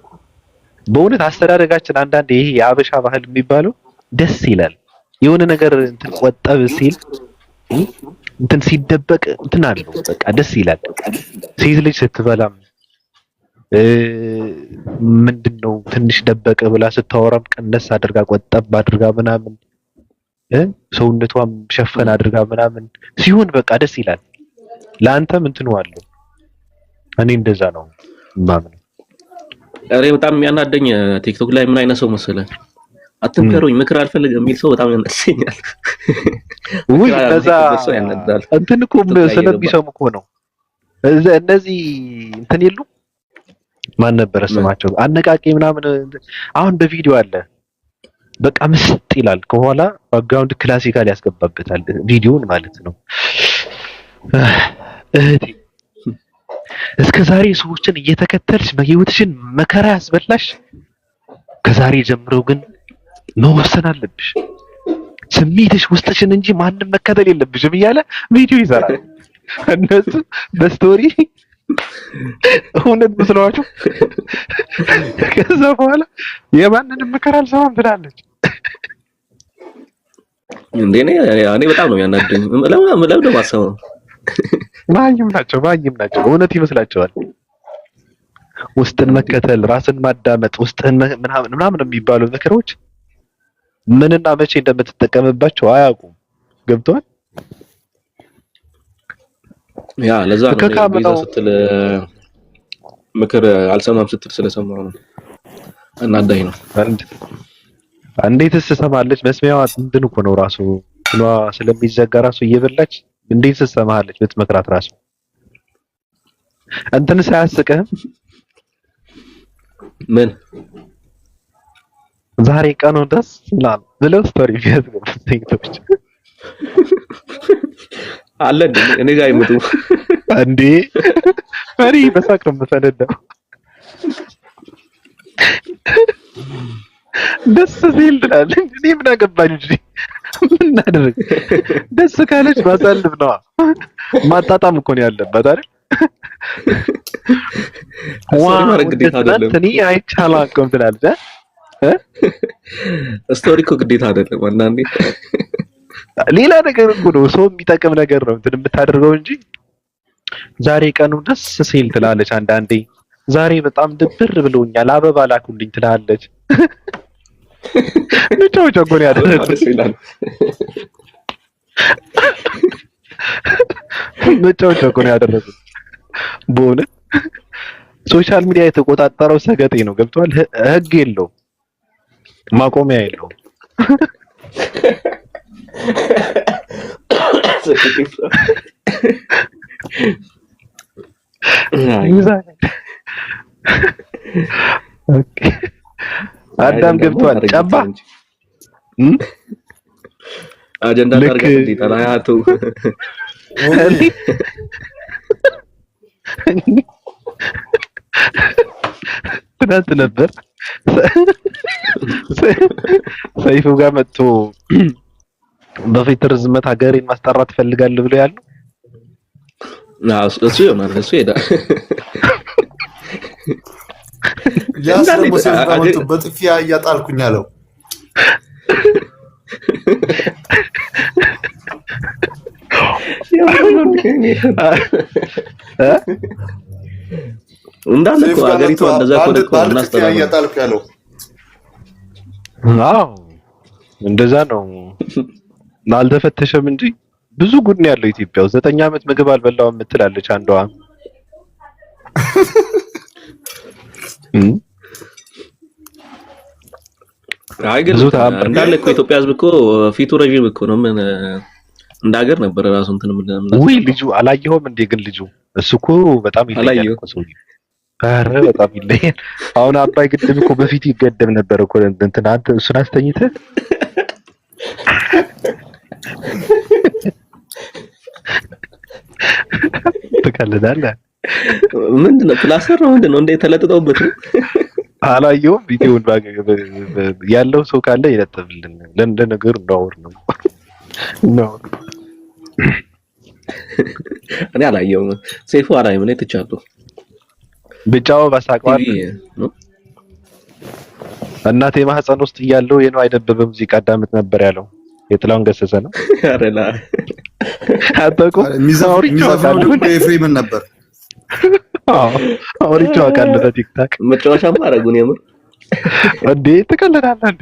በእውነት አስተዳደጋችን። አንዳንዴ ይሄ የአበሻ ባህል የሚባለው ደስ ይላል። የሆነ ነገር እንትን ቆጠብ ሲል እንትን ሲደበቅ እንትን አለው በቃ ደስ ይላል። ሴት ልጅ ስትበላም ምንድነው ትንሽ ደበቀ ብላ ስታወራም ቀነስ አድርጋ ቆጠብ አድርጋ ምናምን ሰውነቷም ሸፈን አድርጋ ምናምን ሲሆን በቃ ደስ ይላል። ለአንተም እንትኑ አለው። እኔ እንደዛ ነው ማምነው። እኔ በጣም የሚያናደኝ ቲክቶክ ላይ ምን አይነት ሰው መሰለህ? አትምከሩኝ፣ ምክር አልፈልግም የሚል ሰው በጣም ያናደኛል። እንደዛ እንትን እኮ ስለሚሰሙ እኮ ነው። እነዚህ እንትን የሉም ማን ነበረ ስማቸው? አነቃቂ ምናምን አሁን በቪዲዮ አለ። በቃ ምስጥ ይላል። ከኋላ ባክግራውንድ ክላሲካል ያስገባበታል ቪዲዮን ማለት ነው። እህቴ እስከዛሬ ሰዎችን እየተከተልሽ ህይወትሽን መከራ ያስበላሽ፣ ከዛሬ ጀምሮ ግን መወሰን አለብሽ። ስሜትሽ ውስጥሽን እንጂ ማንም መከተል የለብሽም እያለ ቪዲዮ ይሰራል። እነሱ በስቶሪ እውነት መስሏቸው ከዛ በኋላ የማንንም ምክር አልሰማም ትላለች። እንዴ እኔ በጣም ነው ያናደኝ። ለምን ማሰማው ማይም ናቸው እውነት ይመስላቸዋል። ውስጥን መከተል፣ ራስን ማዳመጥ፣ ውስጥን ምናምን የሚባሉ ምክሮች ምንና መቼ እንደምትጠቀምባቸው አያውቁም። ገብቷል? ያ ለዛ ነው ቤዛ ስትል ምክር አልሰማም ስትል ስለሰማሁ ነው እናዳኝ ነው። እንዴትስ ትሰማለች? መስሚያዋ እንትን እኮ ነው ራሱ ብሏ ስለሚዘጋ ራሱ እየበላች እንዴት ትሰማለች? ብትመክራት ራሱ እንትን ሳያስቅህም ምን ዛሬ ቀኑ ደስ ይላል ብለው ስቶሪ የሚያስገቡት ቲክቶክ አለ እኔ ጋር ይመጡ እንዴ ፈሪ በሳቅ ነው የምፈነዳው። ደስ ሲል ትላለች። እኔ ምን አገባኝ እንጂ ምን እናድርግ? ደስ ካለች ማሳለፍ ነው። ማጣጣም እኮ ነው ያለበት አይደል? ዋው ግዴታ አይደለም። እኔ አይቻላልኩም ትላለች። ስቶሪ እኮ ግዴታ አይደለም። አንዳንዴ ሌላ ነገር እኮ ነው ሰው የሚጠቅም ነገር ነው እንትን የምታደርገው እንጂ ዛሬ ቀኑ ደስ ሲል ትላለች። አንዳንዴ ዛሬ በጣም ድብር ብሎኛል አበባ ላኩልኝ ትላለች። ምንድነው ጀጎን ያደረገው ይላል። ምንድነው ጀጎን ያደረገው? በእውነት ሶሻል ሚዲያ የተቆጣጠረው ሰገጤ ነው። ገብቷል? ህግ የለውም፣ ማቆሚያ የለውም። ኦኬ አዳም ገብቷል። ጨባ አጀንዳ ታርጋ እንዲታላያቱ ትናንት ነበር ሰይፉ ጋር መጥቶ በፊት ርዝመት ሀገሬን ማስጠራት ፈልጋለሁ ብሎ ያለው እሱ ይሆናል። እሱ ሄዳ ያስረሙ ሲባሉት በጥፊያ እያጣልኩኝ አለው። እንዳለ እኮ ሀገሪቷ እንደዛ እኮ እናስተላልፋለን እያጣልኩ ያለው። አዎ እንደዛ ነው። አልተፈተሸም እንጂ ብዙ ጉድ ነው ያለው ኢትዮጵያ ውስጥ። 9 ዓመት ምግብ አልበላውም የምትላለች አንዷ። አይ ግን እንዳለ እኮ ኢትዮጵያ ህዝብ እኮ ፊቱ ረጅም እኮ ነው። ምን እንደ ሀገር ነበር ራሱ እንትን ምን ወይ ልጁ አላየኸውም እንዴ? ግን ልጁ እሱ እኮ በጣም ይለያል እኮ ሰው። ኧረ በጣም ይለያል። አሁን አባይ ግድብ እኮ በፊት ይገደብ ነበር እኮ እንትን አንተ እሱን አስተኝተህ ትቀልዳለህ። ምንድነው ፕላስተር ነው ምንድነው እንደ ተለጥጠውበት ነው? አላየሁም ቪዲዮውን ያለው ሰው ካለ ይለጥፍልን። ለነገሩ እንዳወር ነው ነው እኔ አላየሁም። ሰይፉ አላየሁም። እኔ ትቻለሁ ብቻው ባሳቀዋል። እናቴ ማህፀን ውስጥ እያለው የነው አይደበበ ሙዚቃ አዳምጥ ነበር ያለው የጥላውን ገሰሰ ነው። አረላ አጣቆ ሚዛፍሩ ኤፍሬምን ነበር። አውሪቻው አውቃለሁ በቲክታክ መጫወቻም አደረጉን። የምር እንዴ ተቀለዳለህ እንዴ?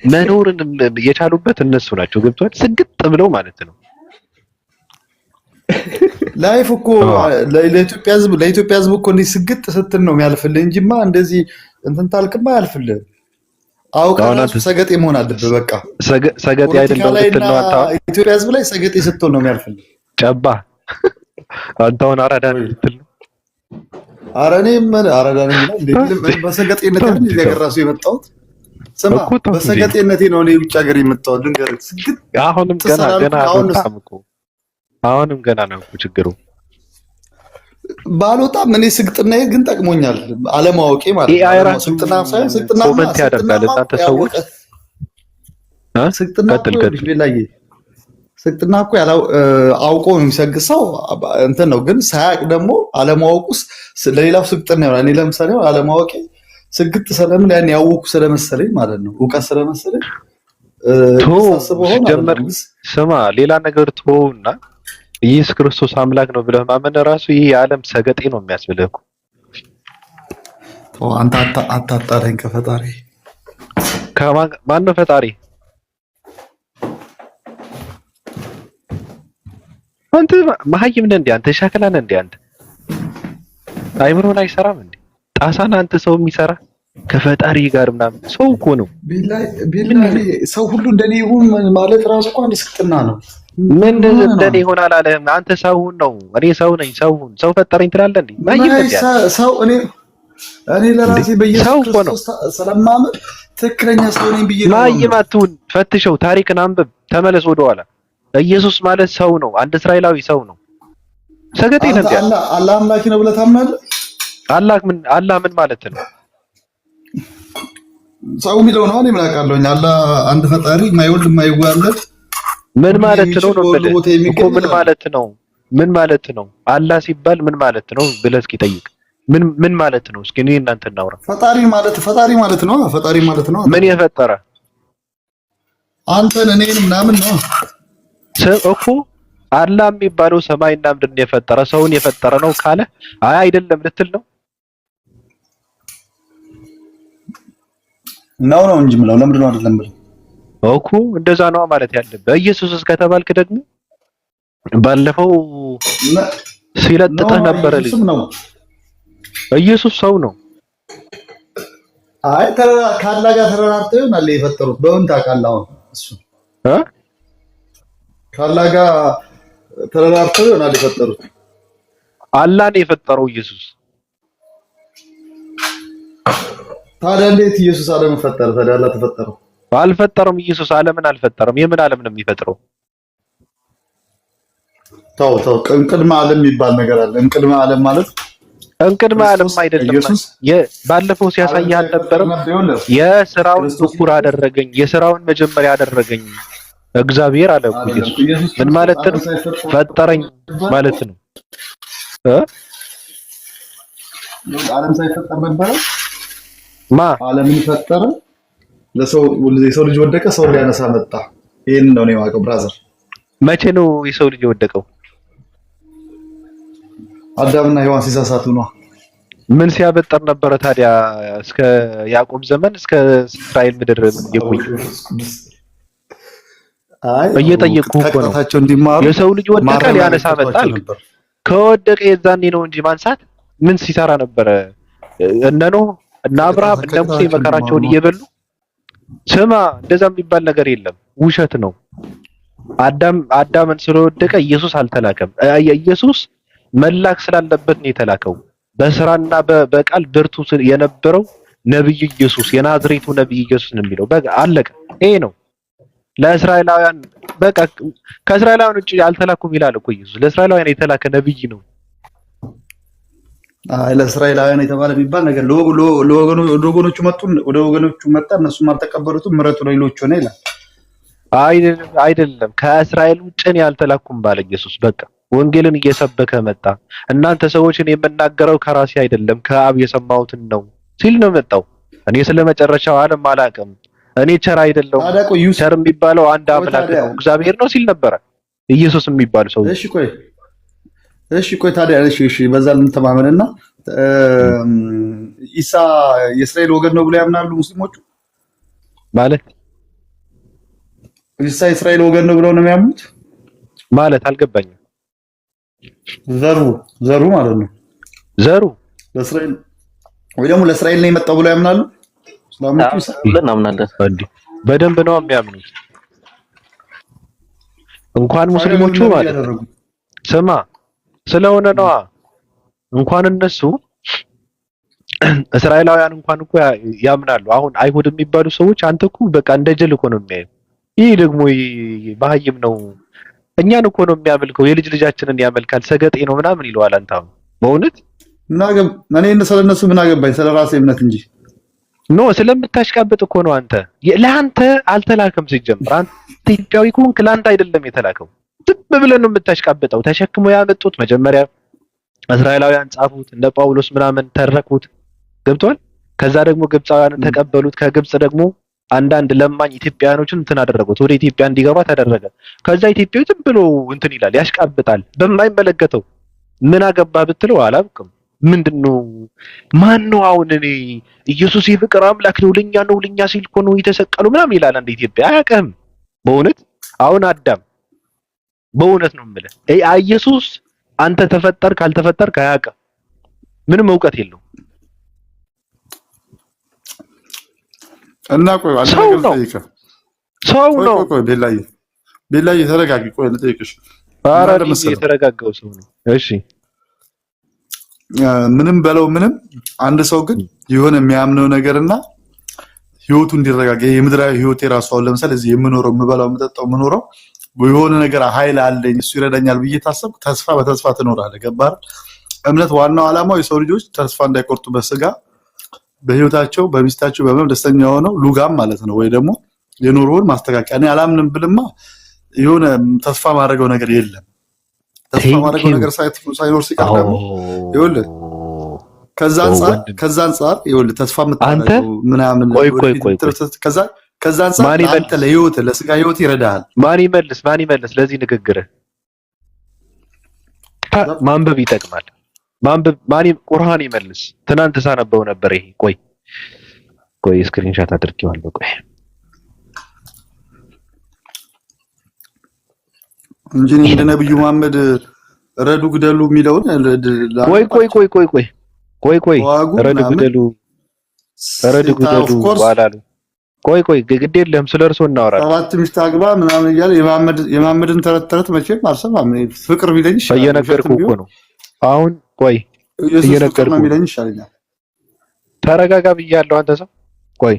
መኖርን የቻሉበት እነሱ ናቸው። ገብቷል? ስግጥ ብለው ማለት ነው። ላይፍ እኮ ለኢትዮጵያ ህዝብ እኮ እንዲህ ስግጥ ስትል ነው የሚያልፍልህ እንጂማ እንደዚህ እንትን ታልክማ አያልፍልህ። አውቃለሁ ሰገጤ መሆን አለብህ። በቃ ሰገጤ አይደለም ልትል ነው አንተ። ኢትዮጵያ ህዝብ ላይ ሰገጤ ስትሆን ነው የሚያልፍልህ። ጨባ አንተውን አራዳ ነው ልትል ነው። ኧረ እኔም አራዳ ነኝ እንዴ? በሰገጤነት አይደል እያገራሱ የመጣሁት። ስማ በሰገጤነቴ ነው እኔ ውጭ ሀገር የመጣሁት። ልንገርህ ስግጥ አሁንም ገና ነው እኮ ችግሩ። ባልወጣም እኔ ስግጥናዬ ግን ጠቅሞኛል። አለማወቄ ማለት ነው። ስግጥና ሳይሆን ስግጥና ኮሜንት ያደርጋል እናንተ ሰዎች ስግጥና እኮ ቢላዬ ስግጥና እኮ ያለው አውቆ የሚሰግጥ ሰው እንትን ነው። ግን ሳያቅ ደግሞ አለማወቁስ ለሌላው ስግጥና ይሆናል። እኔ ለምሳሌ አለማወቄ ስግጥ ስለምን ያን ያወቁ ስለመሰለኝ ማለት ነው። እውቀት ስለመሰለኝ ስማ ሌላ ነገር ተወውና ኢየሱስ ክርስቶስ አምላክ ነው ብለህ ማመን ራሱ ይሄ የዓለም ሰገጤ ነው የሚያስብልህ እኮ። አንተ አታጣላኝ ከፈጣሪ። ማን ነው ፈጣሪ? አንተ መሀይም ነህ እንዴ? አንተ ሻክላ ነህ እንዴ? አንተ አይምሮን አይሰራም እንዴ? ጣሳና አንተ ሰው የሚሰራ ከፈጣሪ ጋር ምናምን ሰው እኮ ነው። ቢላሂ ሰው ሁሉ እንደኔ ይሁን ማለት ራሱ እኮ አንድ ስቅጥና ነው። ምን እንደኔ ይሆናል አለ። አንተ ሰው ነው፣ እኔ ሰው ነኝ። ሰው ፈጠረኝ ትላለህ እንዴ? ማይም ሰው እኔ ለራሴ በኢየሱስ ክርስቶስ ስለማመን ትክክለኛ ሰው ነኝ ብዬ ነው። ማይም አትሁን፣ ፈትሸው፣ ታሪክን አንብብ፣ ተመለስ ወደኋላ። ኢየሱስ ማለት ሰው ነው፣ አንድ እስራኤላዊ ሰው ነው። ሰገጤ ነህ እንዴ? አላህ አምላኪ ነው ብለህ ታምናለህ? አላህ ምን ማለት ነው? ሰው የሚለው ነው። እኔ ምን አውቃለሁ? አላህ አንድ ፈጣሪ የማይወልድ የማይዋለድ ምን ማለት ነው ነው እኮ ምን ማለት ነው? ምን ማለት ነው? አላህ ሲባል ምን ማለት ነው ብለህ እስኪ ጠይቅ። ምን ማለት ነው? እስኪ እኔ እናንተ እናውራ። ፈጣሪ ማለት ነው። ፈጣሪ ማለት ነው። ምን የፈጠረ አንተን እኔን ምናምን ነው እኮ። አላህ የሚባለው ሰማይና ምድርን የፈጠረ ሰውን የፈጠረ ነው ካለ አይ አይደለም ልትል ነው ነው እንጂ ምለው ለምንድን ነው አይደለም ብለው እኮ እንደዛ ነው ማለት ያለብህ። ኢየሱስ ከተባልክ ደግሞ ባለፈው ሲለጥጥህ ነበረ ልጅ ኢየሱስ ሰው ነው። አይ ካላ ጋር ተራራርተው ይሆናል የፈጠሩት። በምን ታውቃለህ? አሁን እሱ ካላ ጋር ተራራርተው ይሆናል የፈጠሩት። አላህ ነው የፈጠረው ኢየሱስ። ታዲያ እንዴት ኢየሱስ ዓለምን ፈጠረ? ታዲያ አላህ ተፈጠረው? አልፈጠረም። ኢየሱስ ዓለምን አልፈጠረም። የምን ዓለም ነው የሚፈጥረው? ተው እንቅድመ ዓለም የሚባል ነገር አለ። እንቅድመ ዓለም ማለት እንቅድመ ዓለም አይደለም። ባለፈው ሲያሳይህ አልነበረም? የሥራውን ትኩር አደረገኝ፣ የሥራውን መጀመሪያ አደረገኝ እግዚአብሔር አለ እኮ ኢየሱስ። ምን ማለት ነው? ፈጠረኝ ማለት ነው። ዓለም ሳይፈጠር ነበረ ዓለምን ፈጠረ። የሰው ልጅ ወደቀ፣ ሰው ሊያነሳ መጣ። ይሄን ነው የማውቀው ብራዘር። መቼ ነው የሰው ልጅ የወደቀው? አዳምና ሔዋን ሲሳሳቱ ነው። ምን ሲያበጠር ነበረ ታዲያ? እስከ ያዕቆብ ዘመን እስከ እስራኤል ምድር የቆየ እየጠየቅኩህ እኮ ነው። የሰው ልጅ ወደቀ፣ ሊያነሳ መጣ አልክ። ከወደቀ የዛኔ ነው እንጂ ማንሳት ምን ሲሰራ ነበረ? እነ ኖህ እና አብርሃም እነ ሙሴ መከራቸውን እየበሉ ስማ፣ እንደዛ የሚባል ነገር የለም፣ ውሸት ነው። አዳምን ስለወደቀ ኢየሱስ አልተላከም። ኢየሱስ መላክ ስላለበት ነው የተላከው። በስራና በቃል ብርቱ የነበረው ነብይ ኢየሱስ፣ የናዝሬቱ ነብይ ኢየሱስ ነው የሚለው። በቃ አለቀ። ይሄ ነው ለእስራኤላውያን። በቃ ከእስራኤላውያን ውጪ አልተላኩም ይላል እኮ ኢየሱስ። ለእስራኤላውያን የተላከ ነብይ ነው። ለእስራኤላውያን የተባለ የሚባል ነገር ለወገኖቹ መጡ፣ ወደ ወገኖቹ መጣ፣ እነሱም አልተቀበሉትም፣ ምሕረቱ ለሌሎች ሆነ ይላል። አይደለም ከእስራኤል ውጭ እኔ አልተላኩም ባለ ኢየሱስ። በቃ ወንጌልን እየሰበከ መጣ። እናንተ ሰዎችን የምናገረው ከራሴ አይደለም ከአብ የሰማሁትን ነው ሲል ነው መጣው። እኔ ስለመጨረሻው ዓለም አላውቅም፣ እኔ ቸር አይደለሁም፣ ቸር የሚባለው አንድ አምላክ ነው እግዚአብሔር ነው ሲል ነበረ ኢየሱስ የሚባል ሰው። እሺ ቆይ ታዲያ እሺ በዛ ልንተማመንና ኢሳ የእስራኤል ወገን ነው ብለው ያምናሉ ሙስሊሞቹ? ማለት ኢሳ የእስራኤል ወገን ነው ብለው ነው የሚያምኑት ማለት አልገባኝም። ዘሩ ማለት ነው። ዘሩ ለእስራኤል ወይ ደግሞ ለእስራኤል ነው የመጣው ብለው ያምናሉ እስላሞቹ? ብለን አምናለን። በደንብ ነው የሚያምኑት። እንኳን ሙስሊሞቹ ማለት ስማ ስለሆነ ነዋ። እንኳን እነሱ እስራኤላውያን እንኳን እኮ ያምናሉ። አሁን አይሁድ የሚባሉ ሰዎች አንተ እኮ በቃ እንደ ጅል እኮ ነው የሚያዩ። ይህ ደግሞ ባህይም ነው። እኛን እኮ ነው የሚያመልከው፣ የልጅ ልጃችንን ያመልካል፣ ሰገጤ ነው ምናምን ይለዋል። አንተ አሁን በእውነት እኔ ስለነሱ ምን አገባኝ? ስለራሴ እምነት እንጂ ኖ ስለምታሽቃብጥ እኮ ነው። አንተ ለአንተ አልተላከም ሲጀምር። አንተ ኢትዮጵያዊ ከሆንክ ለአንተ አይደለም የተላከው። ዝም ብለን ነው የምታሽቃብጠው። ተሸክሞ ያመጡት መጀመሪያ እስራኤላውያን ጻፉት፣ እነ ጳውሎስ ምናምን ተረኩት። ገብቷል። ከዛ ደግሞ ግብፃውያን ተቀበሉት። ከግብፅ ደግሞ አንዳንድ ለማኝ ኢትዮጵያኖችን እንትን አደረጉት። ወደ ኢትዮጵያ እንዲገባ ተደረገ። ከዛ ኢትዮጵያዊ ዝም ብሎ እንትን ይላል፣ ያሽቃብጣል በማይመለከተው። ምን አገባ ብትለው አላውቅም። ምንድነው ማን ነው አሁን እኔ ኢየሱስ የፍቅር አምላክ ነው ለኛ ሲል እኮ ነው የተሰቀለው ምናምን ይላል። አንድ ኢትዮጵያ አያውቅም በእውነት። አሁን አዳም በእውነት ነው የምልህ ኢየሱስ አንተ ተፈጠርክ አልተፈጠርክ አያውቅም። ምንም እውቀት የለውም። እና ቆይ አንተ ነገር ጠይቀህ ሰው ነው። ቆይ ቤላዬ ተረጋጊ። ቆይ ልጠይቅሽ። ኧረ የተረጋጋው ሰው ነው። እሺ ምንም በለው ምንም፣ አንድ ሰው ግን የሆነ የሚያምነው ነገርና ህይወቱ እንዲረጋጋ የምድራዊ ህይወት የራሱ አሁን ለምሳሌ እዚህ የምኖረው የምበላው የምጠጣው የምኖረው የሆነ ነገር ኃይል አለኝ እሱ ይረዳኛል ብዬ ታሰብክ፣ ተስፋ በተስፋ ትኖራለህ። ገባህ? እምነት ዋናው ዓላማው የሰው ልጆች ተስፋ እንዳይቆርጡ በስጋ በህይወታቸው በሚስታቸው በመም ደስተኛ ሆነው ሉጋም ማለት ነው። ወይ ደግሞ የኑሮውን ማስተካከያ። እኔ አላምንም ብልማ የሆነ ተስፋ ማድረገው ነገር የለም። ተስፋ ማድረገው ነገር ሳይኖር ሲቀር ደግሞ ይኸውልህ ከዛ አንፃር ይኸውልህ ተስፋ የምታደርገው ምናምን ከዛ አንፃር አንተ ለህይወት ለስጋ ህይወት ይረዳሃል። ማን ይመልስ ለዚህ ንግግርህ? ማንበብ ይጠቅማል። ማን ቁርአን ይመልስ። ትናንት ሳነበው ነበር። ይሄ ቆይ ስክሪንሻት አድርጌዋለሁ። ቆይ እንጂ እንደ ነብዩ መሐመድ ረዱ ግደሉ የሚለውን ቆይ ረዱ ግደሉ ባላሉ ቆይ ግድ የለም ስለርሶ እናወራለን። ሰባት ሚስት አግባ ምናምን እያለ የመሐመድን ተረት መቼም አልሰማም። ፍቅር ቢለኝ ይሻላል። እየነገርኩህ እኮ ነው አሁን። ቆይ እየነገርኩህ ቢለኝ ይሻለኛል። ተረጋጋ ብያለሁ። አንተ ሰው ቆይ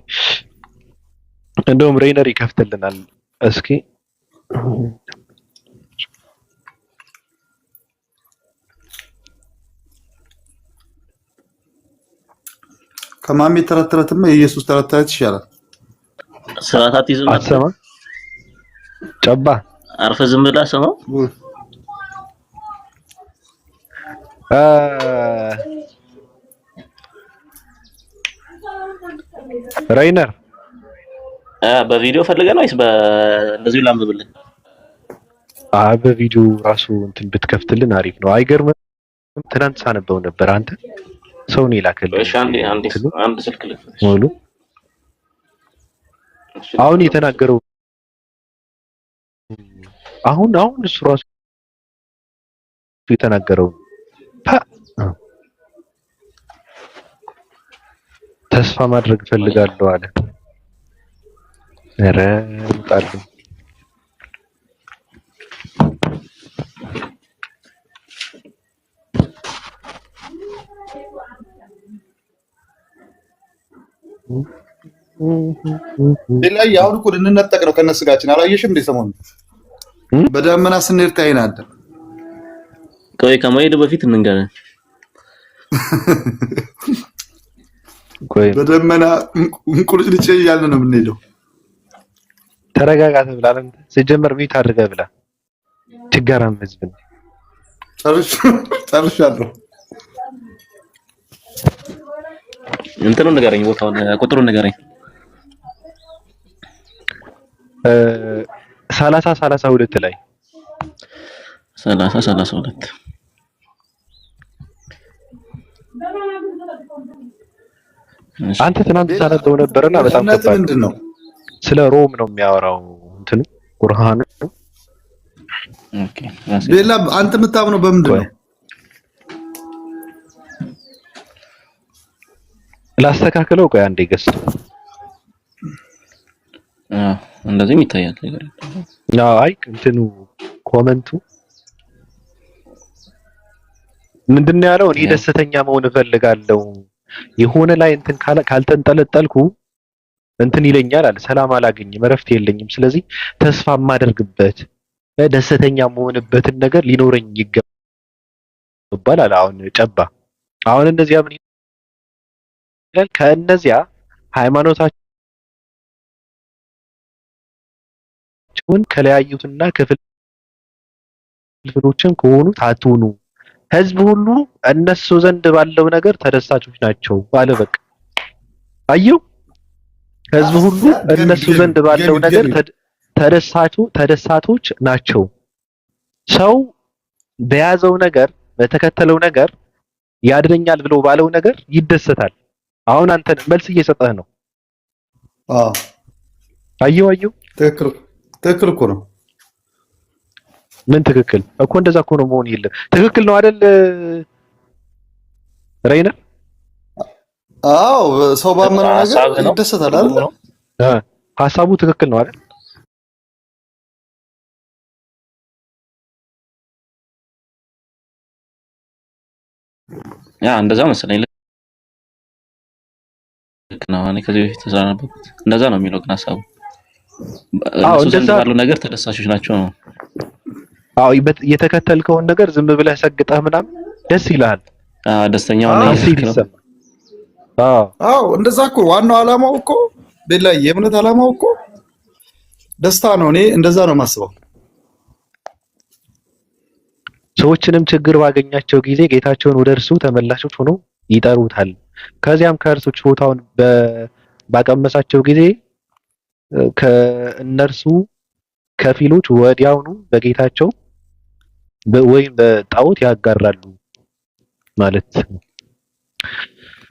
እንደውም ሬነር ይከፍትልናል እስኪ። ከማሚ ተረተረትማ የኢየሱስ ተረተረት ይሻላል። ስራታት ይዘው አሰማ ጨባ አርፈ ዝም ብላ ሰማው። ራይነር በቪዲዮ ፈልገህ ነው ወይስ እንደዚሁ ላንብብልህ? በቪዲዮ ራሱ እንትን ብትከፍትልን አሪፍ ነው። አይገርምም? ትናንት ሳነበው ነበር። አንተ ሰው ነው የላከልኝ። እሺ አንድ ስልክ ልክ ሙሉ አሁን የተናገረው አሁን እሱ ራሱ የተናገረው ተስፋ ማድረግ ፈልጋለሁ አለ። ኧረ እንጣለሁ ላይ አሁን እኮ ልንነጠቅ ነው ከነስጋችን። አላየሽም እንደ ሰሞኑን በደመና ስንሄድ ታይናለህ። ቆይ ከመሄድ በፊት እንንገረን። ቆይ በደመና እንቁልጭልጭ እያልን ነው የምንሄደው። ተረጋጋ ተብላለን። ሲጀመር ቤት አድርገህ ብላ ችጋራም ህዝብ ነው። ጨርሻለሁ። እንትኑ ንገረኝ፣ ቦታውን ቁጥሩን ንገረኝ። 32 ላይ 32 አንተ ትናንት ሳነበው ነበርና በጣም ከባድ ምንድነው? ስለ ሮም ነው የሚያወራው እንትኑ ቁርአን። ኦኬ ሌላ አንተ የምታምነው በምንድን ነው? ላስተካክለው። ቆይ አንዴ ገስ እንደዚህም ይታያል ነገር አይ እንትኑ ኮመንቱ ምንድነው ያለው? እኔ ደስተኛ መሆን እፈልጋለሁ የሆነ ላይ እንትን ካልተንጠለጠልኩ እንትን ይለኛል አለ። ሰላም አላገኝም፣ እረፍት የለኝም። ስለዚህ ተስፋ የማደርግበት ደስተኛ መሆንበትን ነገር ሊኖረኝ ይገባል አለ። አሁን ጨባ አሁን እንደዚያ ምን ይላል? ከእነዚያ ሃይማኖታቸውን ከለያዩትና ክፍሎችን ከሆኑት አትሁኑ። ህዝብ ሁሉ እነሱ ዘንድ ባለው ነገር ተደሳቾች ናቸው አለ። በቃ አየው፣ ህዝብ ሁሉ እነሱ ዘንድ ባለው ነገር ተደሳቾች ናቸው። ሰው በያዘው ነገር በተከተለው ነገር ያድነኛል ብሎ ባለው ነገር ይደሰታል። አሁን አንተ መልስ እየሰጠህ ነው። አየው፣ ትክክል እኮ ነው። ምን ትክክል እኮ? እንደዛ እኮ ነው መሆን የለም። ትክክል ነው አይደል ሬይነር? አዎ፣ ሰው ባመነው ነገር ይደሰታል አይደል? ሐሳቡ ትክክል ነው አይደል? ያ እንደዛ መሰለኝ። ልክ ነው። እኔ ከዚህ በፊት ተዛናበኩት እንደዛ ነው የሚለው ግን ሐሳቡ እንደዛ ባለው ነገር ተደሳቾች ናቸው ነው። አዎ የተከተልከውን ነገር ዝም ብለህ ሰግጠህ ምናምን ደስ ይልሃል። ደስተኛ ሆነ ይሰማል። አዎ እንደዛ እኮ ዋናው ዓላማው እኮ በላይ የእምነት ዓላማው እኮ ደስታ ነው። እኔ እንደዛ ነው የማስበው። ሰዎችንም ችግር ባገኛቸው ጊዜ ጌታቸውን ወደ እርሱ ተመላሾች ሆነው ይጠሩታል። ከዚያም ከእርሱ ችሎታውን ባቀመሳቸው ጊዜ ከእነርሱ ከፊሎች ወዲያውኑ በጌታቸው ወይም በጣዖት ያጋራሉ ማለት ነው።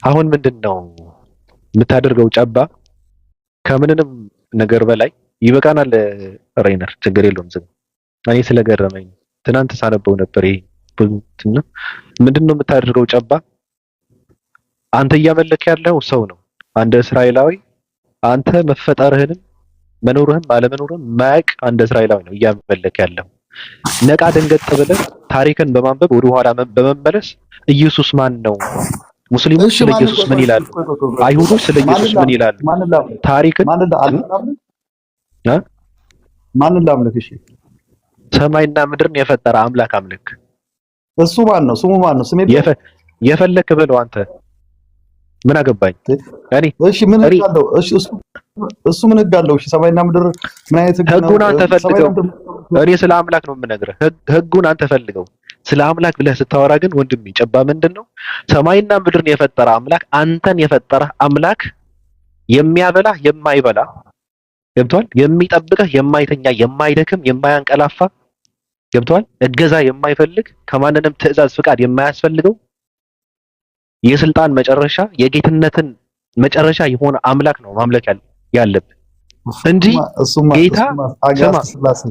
አሁን ምንድነው የምታደርገው? ጨባ ከምንንም ነገር በላይ ይበቃናል። ሬይነር ችግር የለውም ዝም እኔ ስለገረመኝ ትናንት ሳነበው ነበር። ይሄ ቡንትና ምንድነው የምታደርገው? ጨባ አንተ እያመለክ ያለው ሰው ነው። አንድ እስራኤላዊ አንተ መፈጠርህንም መኖርህም አለመኖርህም ማያውቅ አንድ እስራኤላዊ ነው እያመለክ ያለው። ነቃ ደንገጥ ብለህ ታሪክን በማንበብ ወደ ኋላ በመመለስ ኢየሱስ ማን ነው? ሙስሊሞች ስለ ኢየሱስ ምን ይላሉ? አይሁዶች ስለ ኢየሱስ ምን ይላሉ? ታሪክን ማንን ላምልክ? እሺ ሰማይና ምድርን የፈጠረ አምላክ አምልክ። እሱ ማን ነው? ስሙ ማን ነው? ስሜ የፈለክ ብለው አንተ ምን አገባኝ እኔ። እሺ ምን አለው? እሱ ምን አለው? እሺ ሰማይና ምድር ምን አይነት ህጉን አንተ ፈልገው። እኔ ስለ አምላክ ነው የምነግርህ። ህጉን አንተ ፈልገው። ስለ አምላክ ብለህ ስታወራ ግን ወንድሜ ጨባ ምንድነው? ሰማይና ምድርን የፈጠረ አምላክ አንተን የፈጠረ አምላክ የሚያበላህ የማይበላ ገብቷል? የሚጠብቅህ የማይተኛ የማይደክም የማያንቀላፋ ገብቷል? እገዛ የማይፈልግ ከማንንም ትዕዛዝ ፍቃድ የማያስፈልገው የስልጣን መጨረሻ የጌትነትን መጨረሻ የሆነ አምላክ ነው ማምለክ ያለብህ እንጂ ጌታ አጋዕዝተ ሥላሴ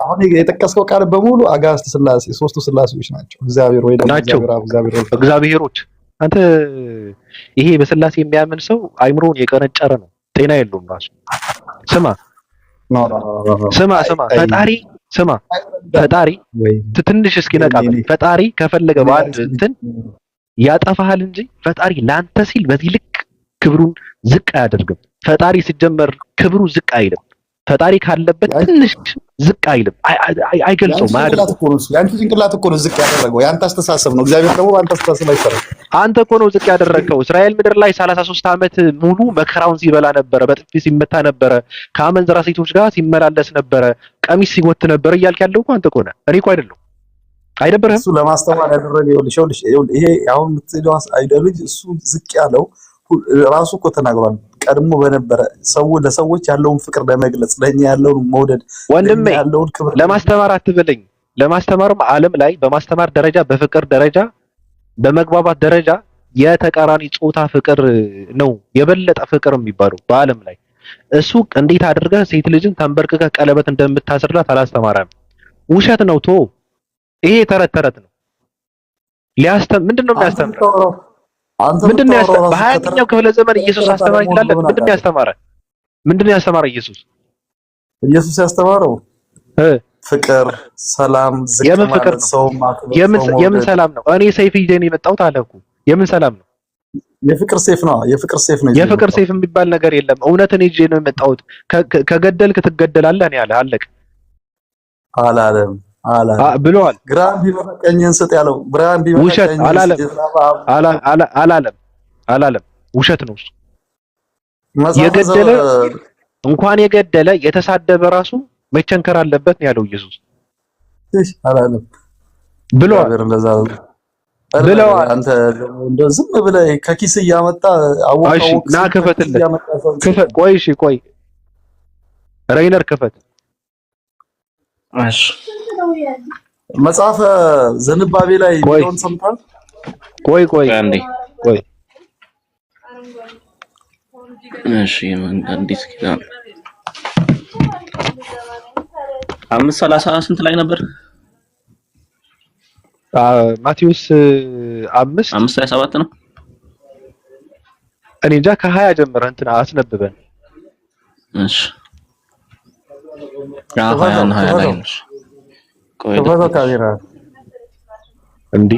አሁን የጠቀስከው ቃል በሙሉ አጋዕዝተ ሥላሴ ሶስቱ ሥላሴዎች ናቸው። እግዚአብሔር ወይ ደግሞ እግዚአብሔሮች። አንተ ይሄ በሥላሴ የሚያምን ሰው አይምሮውን የቀነጨረ ነው፣ ጤና የለውም ራሱ። ፈጣሪ ትንሽ እስኪ ነቃ። ፈጣሪ ከፈለገ በአንድ እንትን ያጠፋሃል እንጂ ፈጣሪ ላንተ ሲል በዚህ ልክ ክብሩን ዝቅ አያደርግም። ፈጣሪ ሲጀመር ክብሩ ዝቅ አይልም። ፈጣሪ ካለበት ትንሽ ዝቅ አይልም፣ አይገልጸውም፣ አያደርገውም። ያንተ ጭንቅላት እኮ ነው ዝቅ ያደረገው፣ ያንተ አስተሳሰብ ነው። እግዚአብሔር ደግሞ ባንተ አስተሳሰብ አይሰራም። አንተ እኮ ነው ዝቅ ያደረገው። እስራኤል ምድር ላይ 33 ዓመት ሙሉ መከራውን ሲበላ ነበረ፣ በጥፊ ሲመታ ነበረ፣ ከአመንዝራ ሴቶች ጋር ሲመላለስ ነበረ፣ ቀሚስ ሲወት ነበር እያልክ ያለው እኮ አንተ እኮ ነህ፣ እኔ እኮ አይደለሁም። አይደብርህም? እሱ ለማስተማር ያደረገው ይኸውልሽ፣ ይሄ አሁን የምትሄደው አይደልጅ እሱ ዝቅ ያለው ራሱ እኮ ተናግሯል። ቀድሞ በነበረ ሰው ለሰዎች ያለውን ፍቅር ለመግለጽ ለኛ ያለውን መውደድ ወንድሜ ያለውን ክብር ለማስተማር አትበለኝ። ለማስተማርም ዓለም ላይ በማስተማር ደረጃ በፍቅር ደረጃ በመግባባት ደረጃ የተቃራኒ ጾታ ፍቅር ነው የበለጠ ፍቅር የሚባለው በዓለም ላይ። እሱ እንዴት አድርገህ ሴት ልጅን ተንበርክከህ ቀለበት እንደምታስርላት አላስተማረም። ውሸት ነው። ቶ ይሄ ተረት ነው። ምንድነው የሚያስተምረው? ምንድነው ያስተማረ? በ20ኛው ክፍለ ዘመን ኢየሱስ አስተማረ ይላል። ምንድነው ያስተማረ? ምንድነው ያስተማረ ኢየሱስ? ኢየሱስ ያስተማረው ፍቅር፣ ሰላም፣ የምን ፍቅር ነው? የምን ሰላም ነው? እኔ ሰይፍ ይዤ ነው የመጣሁት አለ እኮ። የምን ሰላም ነው? የፍቅር ሰይፍ ነው። የፍቅር ሰይፍ ነው። የፍቅር ሰይፍ የሚባል ነገር የለም። እውነትን ይዤ ነው የመጣሁት። ከገደልክ ትገደላለህ። እኔ አለ አለቅ አላለም ብለዋል። ግራም ቢመጣ ቀኝን ስጥ ያለው ግራም ቢመጣ ውሸት አላለም። ውሸት ነው እሱ። የገደለ እንኳን የገደለ የተሳደበ ራሱ መቸንከር አለበት ነው ያለው ኢየሱስ። እሺ አላለም ብለዋል። አንተ እንደው ዝም ብለህ ከኪስ እያመጣ አወቀው ና ክፈትልህ። ቆይ እሺ ቆይ ራይነር ክፈት። እሺ መጽሐፈ ዝንባቤ ላይ ቢሆን ሰምታል። ቆይ አንዴ ቆይ እሺ አዲስ ኪዳን 5:30 ስንት ላይ ነበር? ማቴዎስ 5:27 ነው። እኔ እንጃ ከ20 ጀምረህ እንትን አስነብበን። እሺ ሀያ ላይ ነሽ። ቆይ ካሜራ እንዴ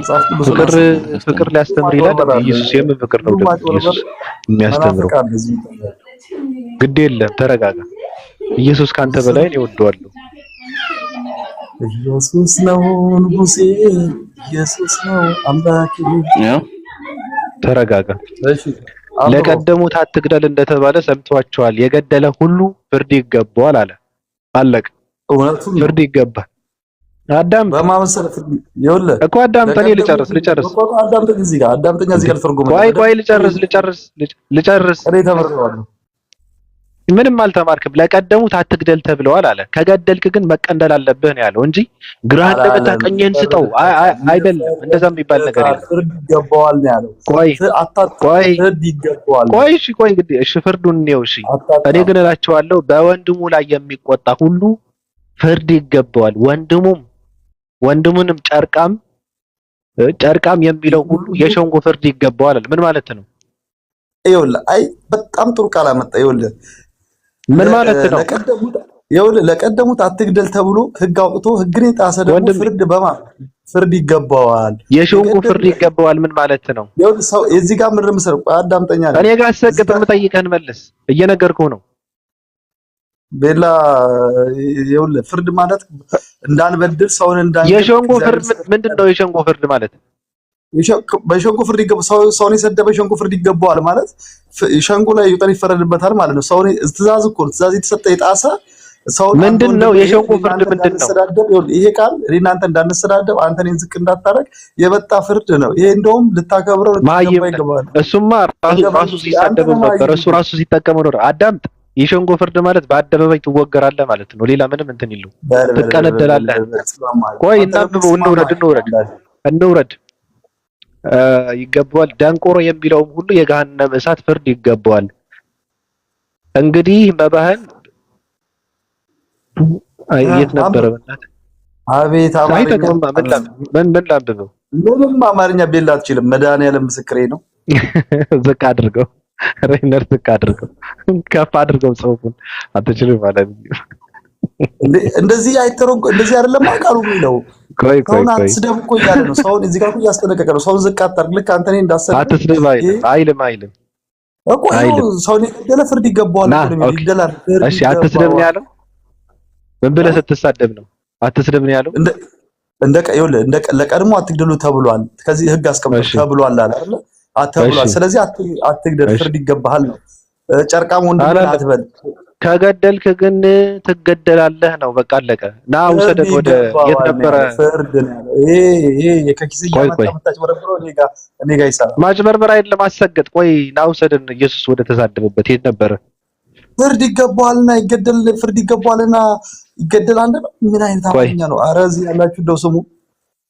ፍቅር ሊያስተምር ይላል ኢየሱስ። የምን ፍቅር ነው ኢየሱስ የሚያስተምረው? ግድ የለም ተረጋጋ። ኢየሱስ ካንተ በላይ ነው እወደዋለሁ። ኢየሱስ ነው ንጉሴ፣ ኢየሱስ ነው አምላኬ። ተረጋጋ። ለቀደሙት አትግደል እንደተባለ ሰምቷቸዋል። የገደለ ሁሉ ፍርድ ይገባዋል አለ። አለቀ። እውነቱን ፍርድ ይገባል። አዳም በማመሰረት ይኸውልህ እኮ አዳምጠኝ ልጨርስ አዳምጠኝ እዚህ ጋር ትርጉም ቆይ ልጨርስ እኔ ተመርጠዋለሁ። ምንም አልተማርክም። ለቀደሙት አትግደል ተብለዋል አለ። ከገደልክ ግን መቀንደል አለብህ ነው ያለው እንጂ ግራህን ለመታ ቀኝህን ስጠው አይደለም። እንደዛ የሚባል ነገር የለም። ፍርድ ይገባዋል ነው ያለው። ፍርድ ይገባዋል። እሺ ፍርዱን ነው። እሺ እኔ ግን እላቸዋለሁ በወንድሙ ላይ የሚቆጣ ሁሉ ፍርድ ይገባዋል። ወንድሙንም ጨርቃም የሚለው ሁሉ የሸንጎ ፍርድ ይገባዋል አለ። ምን ማለት ነው? ይኸውልህ በጣም ጥሩ ቃል አመጣ። ይኸውልህ ምን ማለት ነው? ለቀደሙት አትግደል ተብሎ ሕግ አውጥቶ ሕግን የጣሰ ደግሞ ፍርድ ይገባዋል። የሸንጎ ፍርድ ይገባዋል ምን ማለት ነው? ይኸውልህ ሰው እዚህ ጋር ምን ምስል አዳምጠኛ ነህ። እኔ ጋር አሰቅጥ የምጠይቀህን መልስ እየነገርኩህ ነው። ቤላ ይኸውልህ ፍርድ ማለት እንዳንበድል ሰውን የሸንጎ ፍርድ ምንድነው? የሸንጎ ፍርድ ማለት በሸንጎ ፍርድ ይገባዋል። ሰውን የሰደበ ሸንጎ ፍርድ ይገባዋል ማለት ሸንጎ ላይ ይውጠን ይፈረድበታል ማለት ነው። ሰውን ትእዛዝ የተሰጠ የጣሰ ሰው ምንድነው? የሸንጎ ፍርድ ምንድነው? ይሄ ቃል እኔ እናንተ እንዳንሰዳደብ አንተ እኔን ዝቅ እንዳታረግ የመጣ ፍርድ ነው። ይሄ እንደውም ልታከብረው ይገባል። እሱማ ራሱ ሲሳደብ ነበር። እሱ ራሱ ሲጠቀመው ነው። አዳምጥ። የሸንጎ ፍርድ ማለት በአደባባይ ትወገራለህ ማለት ነው። ሌላ ምንም እንትን ይሉ ትቀነደላለህ። ቆይ እናንብበው። እንውረድ ይገባዋል። ደንቆሮ የሚለውም ሁሉ የገሃነም እሳት ፍርድ ይገባዋል። እንግዲህ መባህን የት ነበረ? በእናትህ አቤት አማርኛ ምን ላንብበው? ምንም አማርኛ ቤላ አትችልም። መድኃኒዓለም ምስክሬ ነው። ዝቅ አድርገው ሬነር ዝቅ አድርገው ከፍ አድርገው ጽሁፉን አትችልም ማለት ነው። እንደዚህ እንደዚህ አይደለም ቃሉ የሚለው። ሰውን አትስደብ እኮ እያለ ነው። ሰውን እዚህ ጋር እኮ እያስጠነቀቀ ነው። ሰውን ዝቅ አታርግ። ልክ አንተ እኔን እንዳሰደብ አትስደብ አይልም እኮ ሰውን የገደለ ፍርድ ይገባዋል እኮ ይገላል። እሺ አትስደብ ነው ያለው። ምን ብለህ ስትሳደብ ነው አትስደብ ነው ያለው? ለቀድሞ አትግደሉ ተብሏል። ከዚህ ህግ አስቀምጦ ተብሏል አለ አይደል? ተብሏል። ስለዚህ አትግደል ፍርድ ይገባሃል ነው። ጨርቃም ወንድምህን አትበል። ከገደልክ ግን ትገደላለህ ነው። በቃ አለቀ። ና ውሰደን ወደ የት ነበረ ፍርድ ነው። ይሄ የከኪስ ማጭበርበረው እኔ ጋር ይሰራል። ማጭበርበር አይደለም አሰገጥ። ቆይ ና ውሰደን ኢየሱስ ወደ ተሳደበበት የት ነበረ? ፍርድ ይገባዋልና ይገደል ፍርድ ይገባዋልና ይገደል አንድ ነው። ምን አይነት አማርኛ ነው? ኧረ እዚህ ያላችሁ እንደው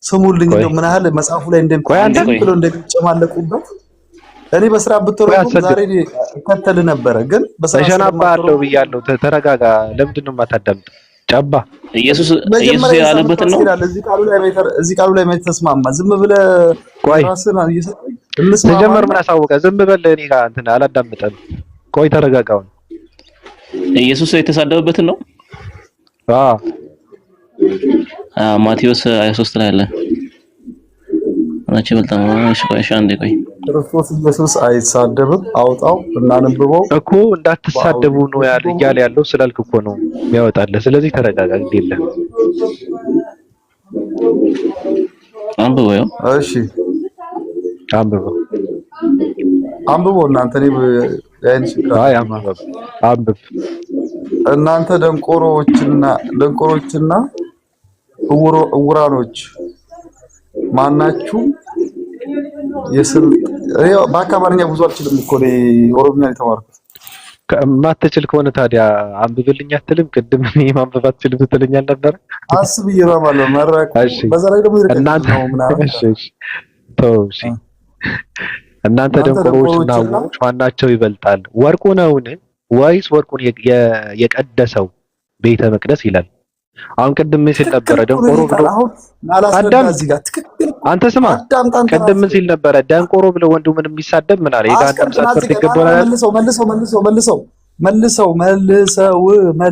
ስሙልኝ እንደው ምን ያህል መጽሐፉ ላይ እንደሚጨማለቁበት እኔ በስራ ብትወረው ዛሬ እከተል ነበረ። ግን ተሸናባለሁ ብያለሁ። ተረጋጋ። ለምንድን ነው የማታዳምጥ? ጨባ ኢየሱስ ያለበትን ነው። እዚህ ቃሉ ላይ ተስማማ። ዝም ብለህ ራስህን እየሰጠኝ ተጀመር። ምን አሳወቀ? ዝም በል። እኔ ጋር እንትን አላዳምጠም። ቆይ ተረጋጋው። ኢየሱስ የተሳደበበትን ነው። ማቴዎስ 23 ላይ አለ። አንቺ መልጣማሽ ቆይሽ አንዴ ቆይ። ክርስቶስ ኢየሱስ አይሳደብም። አውጣው እናንብበው እኮ እንዳትሳደቡ ነው እያለ ያለው ስላልክ እኮ ነው የሚያወጣልህ። ስለዚህ ተረጋጋ። ግዴለ አንብበው። እሺ አንብበው እናንተ አይ አንብብ። እናንተ ደንቆሮችና እውራኖች ማናችሁ በአካባቢኛ ብዙ አልችልም እኮ ኦሮምኛ የተማርኩት። ማትችል ከሆነ ታዲያ አንብብልኝ አትልም? ቅድም ማንበብ አትችልም ስትለኛል ነበር። አስብ ይራማለሁ መረቅ በዛ ላይ ደግሞ እናንተ እናንተ ደንቆሮችና ዕውሮች ማናቸው ይበልጣል? ወርቁ ነውን ወይስ ወርቁን የቀደሰው ቤተ መቅደስ ይላል። አሁን ቅድም ምን ሲል ነበረ? ደንቆሮ ብሎ አዳም አንተ ስማ፣ ቅድም ምን ሲል ነበረ? ደንቆሮ ብሎ ወንድሙን የሚሳደብ ምን አለ? የጋንደም ሳትፈርድ ይገባዋል።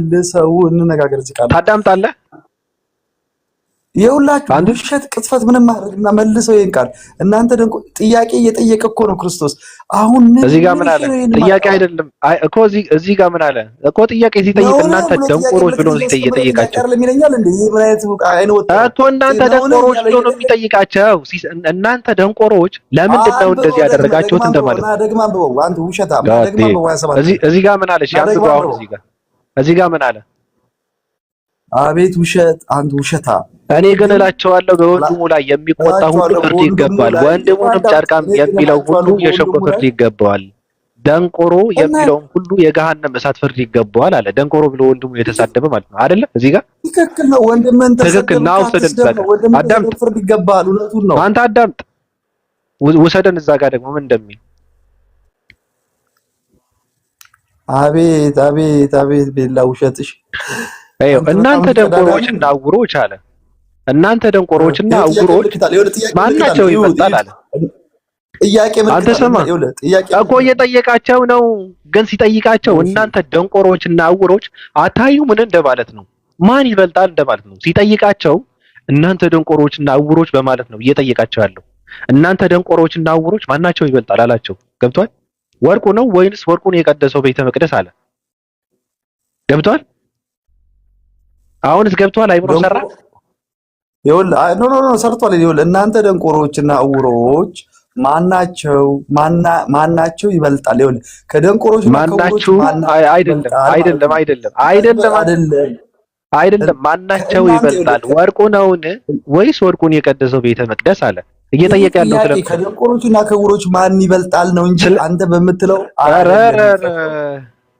መልሰው እንነጋገር። እዚህ ቃል ታዳምጣለህ? የሁላችሁ ውሸት ቅጥፈት ምንም ማድረግና መልሰው ይሄን ቃል እናንተ ደንቆ ጥያቄ እየጠየቀ እኮ ነው ክርስቶስ። አሁን እዚህ ጋር ምን አለ? ጥያቄ አይደለም እኮ እዚህ ጋር ምን አለ እኮ? ጥያቄ ሲጠይቅ እናንተ ደንቆሮች ብሎ ሲጠይቃቸው ይለኛል እንዴ? ይሄ ምን አይነት አይነው እኮ እናንተ ደንቆሮች ብሎ ነው የሚጠይቃቸው። እናንተ ደንቆሮች ለምንድን ነው እንደዚህ ያደረጋችሁት እንደማለት ነው። ደግማ አንብበው አንተ ውሸታም። ደግማ አንብበው 27 እዚህ ጋር ምን አለ? አንብበው አሁን እዚህ ጋር ምን አለ? አቤት ውሸት! አንተ ውሸታ! እኔ ግን እላቸዋለሁ በወንድሙ ላይ የሚቆጣ ሁሉ ፍርድ ይገባል፣ ወንድሙንም ጨርቃም የሚለው ሁሉ የሸንጎ ፍርድ ይገባዋል፣ ደንቆሮ የሚለውም ሁሉ የገሃነም እሳት ፍርድ ይገባዋል አለ። ደንቆሮ ብሎ ወንድሙ የተሳደበ ማለት ነው አይደለ? እዚህ ጋር ትክክል ነው። ወንድምን ትክክል ነው። አዳምጥ፣ ፍርድ ይገባል። እውነቱን ነው። አንተ አዳምጥ፣ ውሰደን እዛ ጋር ደግሞ ምን እንደሚል። አቤት አቤት አቤት! ቤላ ውሸትሽ! እናንተ ደንቆሮችና ዕውሮች አለ። እናንተ ደንቆሮችና ዕውሮች ማናቸው ይበልጣል አለ። አንተ ስማ እኮ እየጠየቃቸው ነው። ግን ሲጠይቃቸው እናንተ ደንቆሮችና ዕውሮች አታዩ ምን እንደማለት ነው? ማን ይበልጣል እንደማለት ነው። ሲጠይቃቸው እናንተ ደንቆሮችና ዕውሮች በማለት ነው እየጠየቃቸው ያለው። እናንተ ደንቆሮችና ዕውሮች ማናቸው ይበልጣል አላቸው። ገብቷል? ወርቁ ነው ወይንስ ወርቁን የቀደሰው ቤተ መቅደስ አለ። ገብቷል? አሁንስ ገብቷል? አይብሮ ሰራ ኖ ሰርቷል። እናንተ ደንቆሮችና ዕውሮች ማናቸው ይበልጣል? ከደንቆሮች ማናችሁ አይደለም ማናቸው ይበልጣል? ወርቁ ነውን ወይስ ወርቁን የቀደሰው ቤተ መቅደስ አለ። እየጠየቀ ያለው ስለዚህ ከደንቆሮችና ከዕውሮች ማን ይበልጣል ነው እንጂ አንተ በምትለው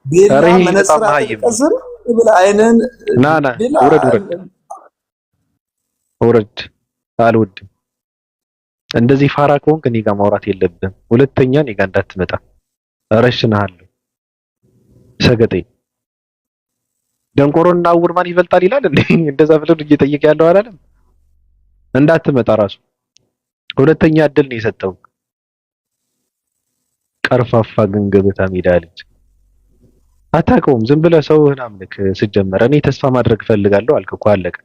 ቤላ መነጽር አትቀስም ብላ አይነን ናና ውረድ አልወድም። እንደዚህ ፋራ ከሆንክ እኔ ጋር ማውራት የለብህም። ሁለተኛ እኔ ጋር እንዳትመጣ እረሽንሃለሁ። ሰገጤ ደንቆሮና ዕውር ማን ይበልጣል ይላል እንዴ? እንደዛ ብለው እየጠየቀ ያለው አይደለም። እንዳትመጣ ራሱ ሁለተኛ እድል ነው የሰጠው። ቀርፋፋ ግን ገበታ ሜዳ ልጅ አታውቀውም። ዝም ብለህ ሰውህን አምልክ። ሲጀመር እኔ ተስፋ ማድረግ እፈልጋለሁ አልክ እኮ አለቀ።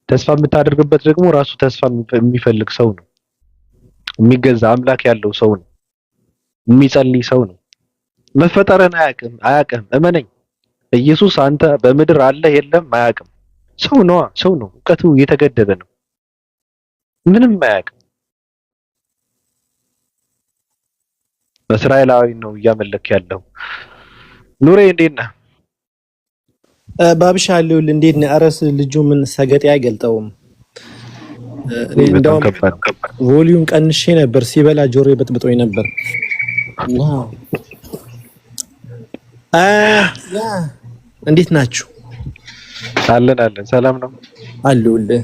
ተስፋ የምታደርግበት ደግሞ ራሱ ተስፋ የሚፈልግ ሰው ነው። የሚገዛ አምላክ ያለው ሰው ነው። የሚጸልይ ሰው ነው። መፈጠርን አያውቅም። እመነኝ። ኢየሱስ አንተ በምድር አለ የለም አያውቅም። ሰው ነው። እውቀቱ የተገደበ ነው። ምንም አያውቅም። እስራኤላዊ ነው እያመለክ ያለው። ኑሬ እንዴት ነህ? ባብሻ አለሁልህ። እንዴት ነህ? አረስ ልጁ ምን ሰገጤ አይገልጠውም። እንደውም ቮሊዩም ቀንሼ ነበር፣ ሲበላ ጆሮ በጥብጦኝ ነበር። ዋው እንዴት ናችሁ? አለን ሰላም ነው አለሁልህ።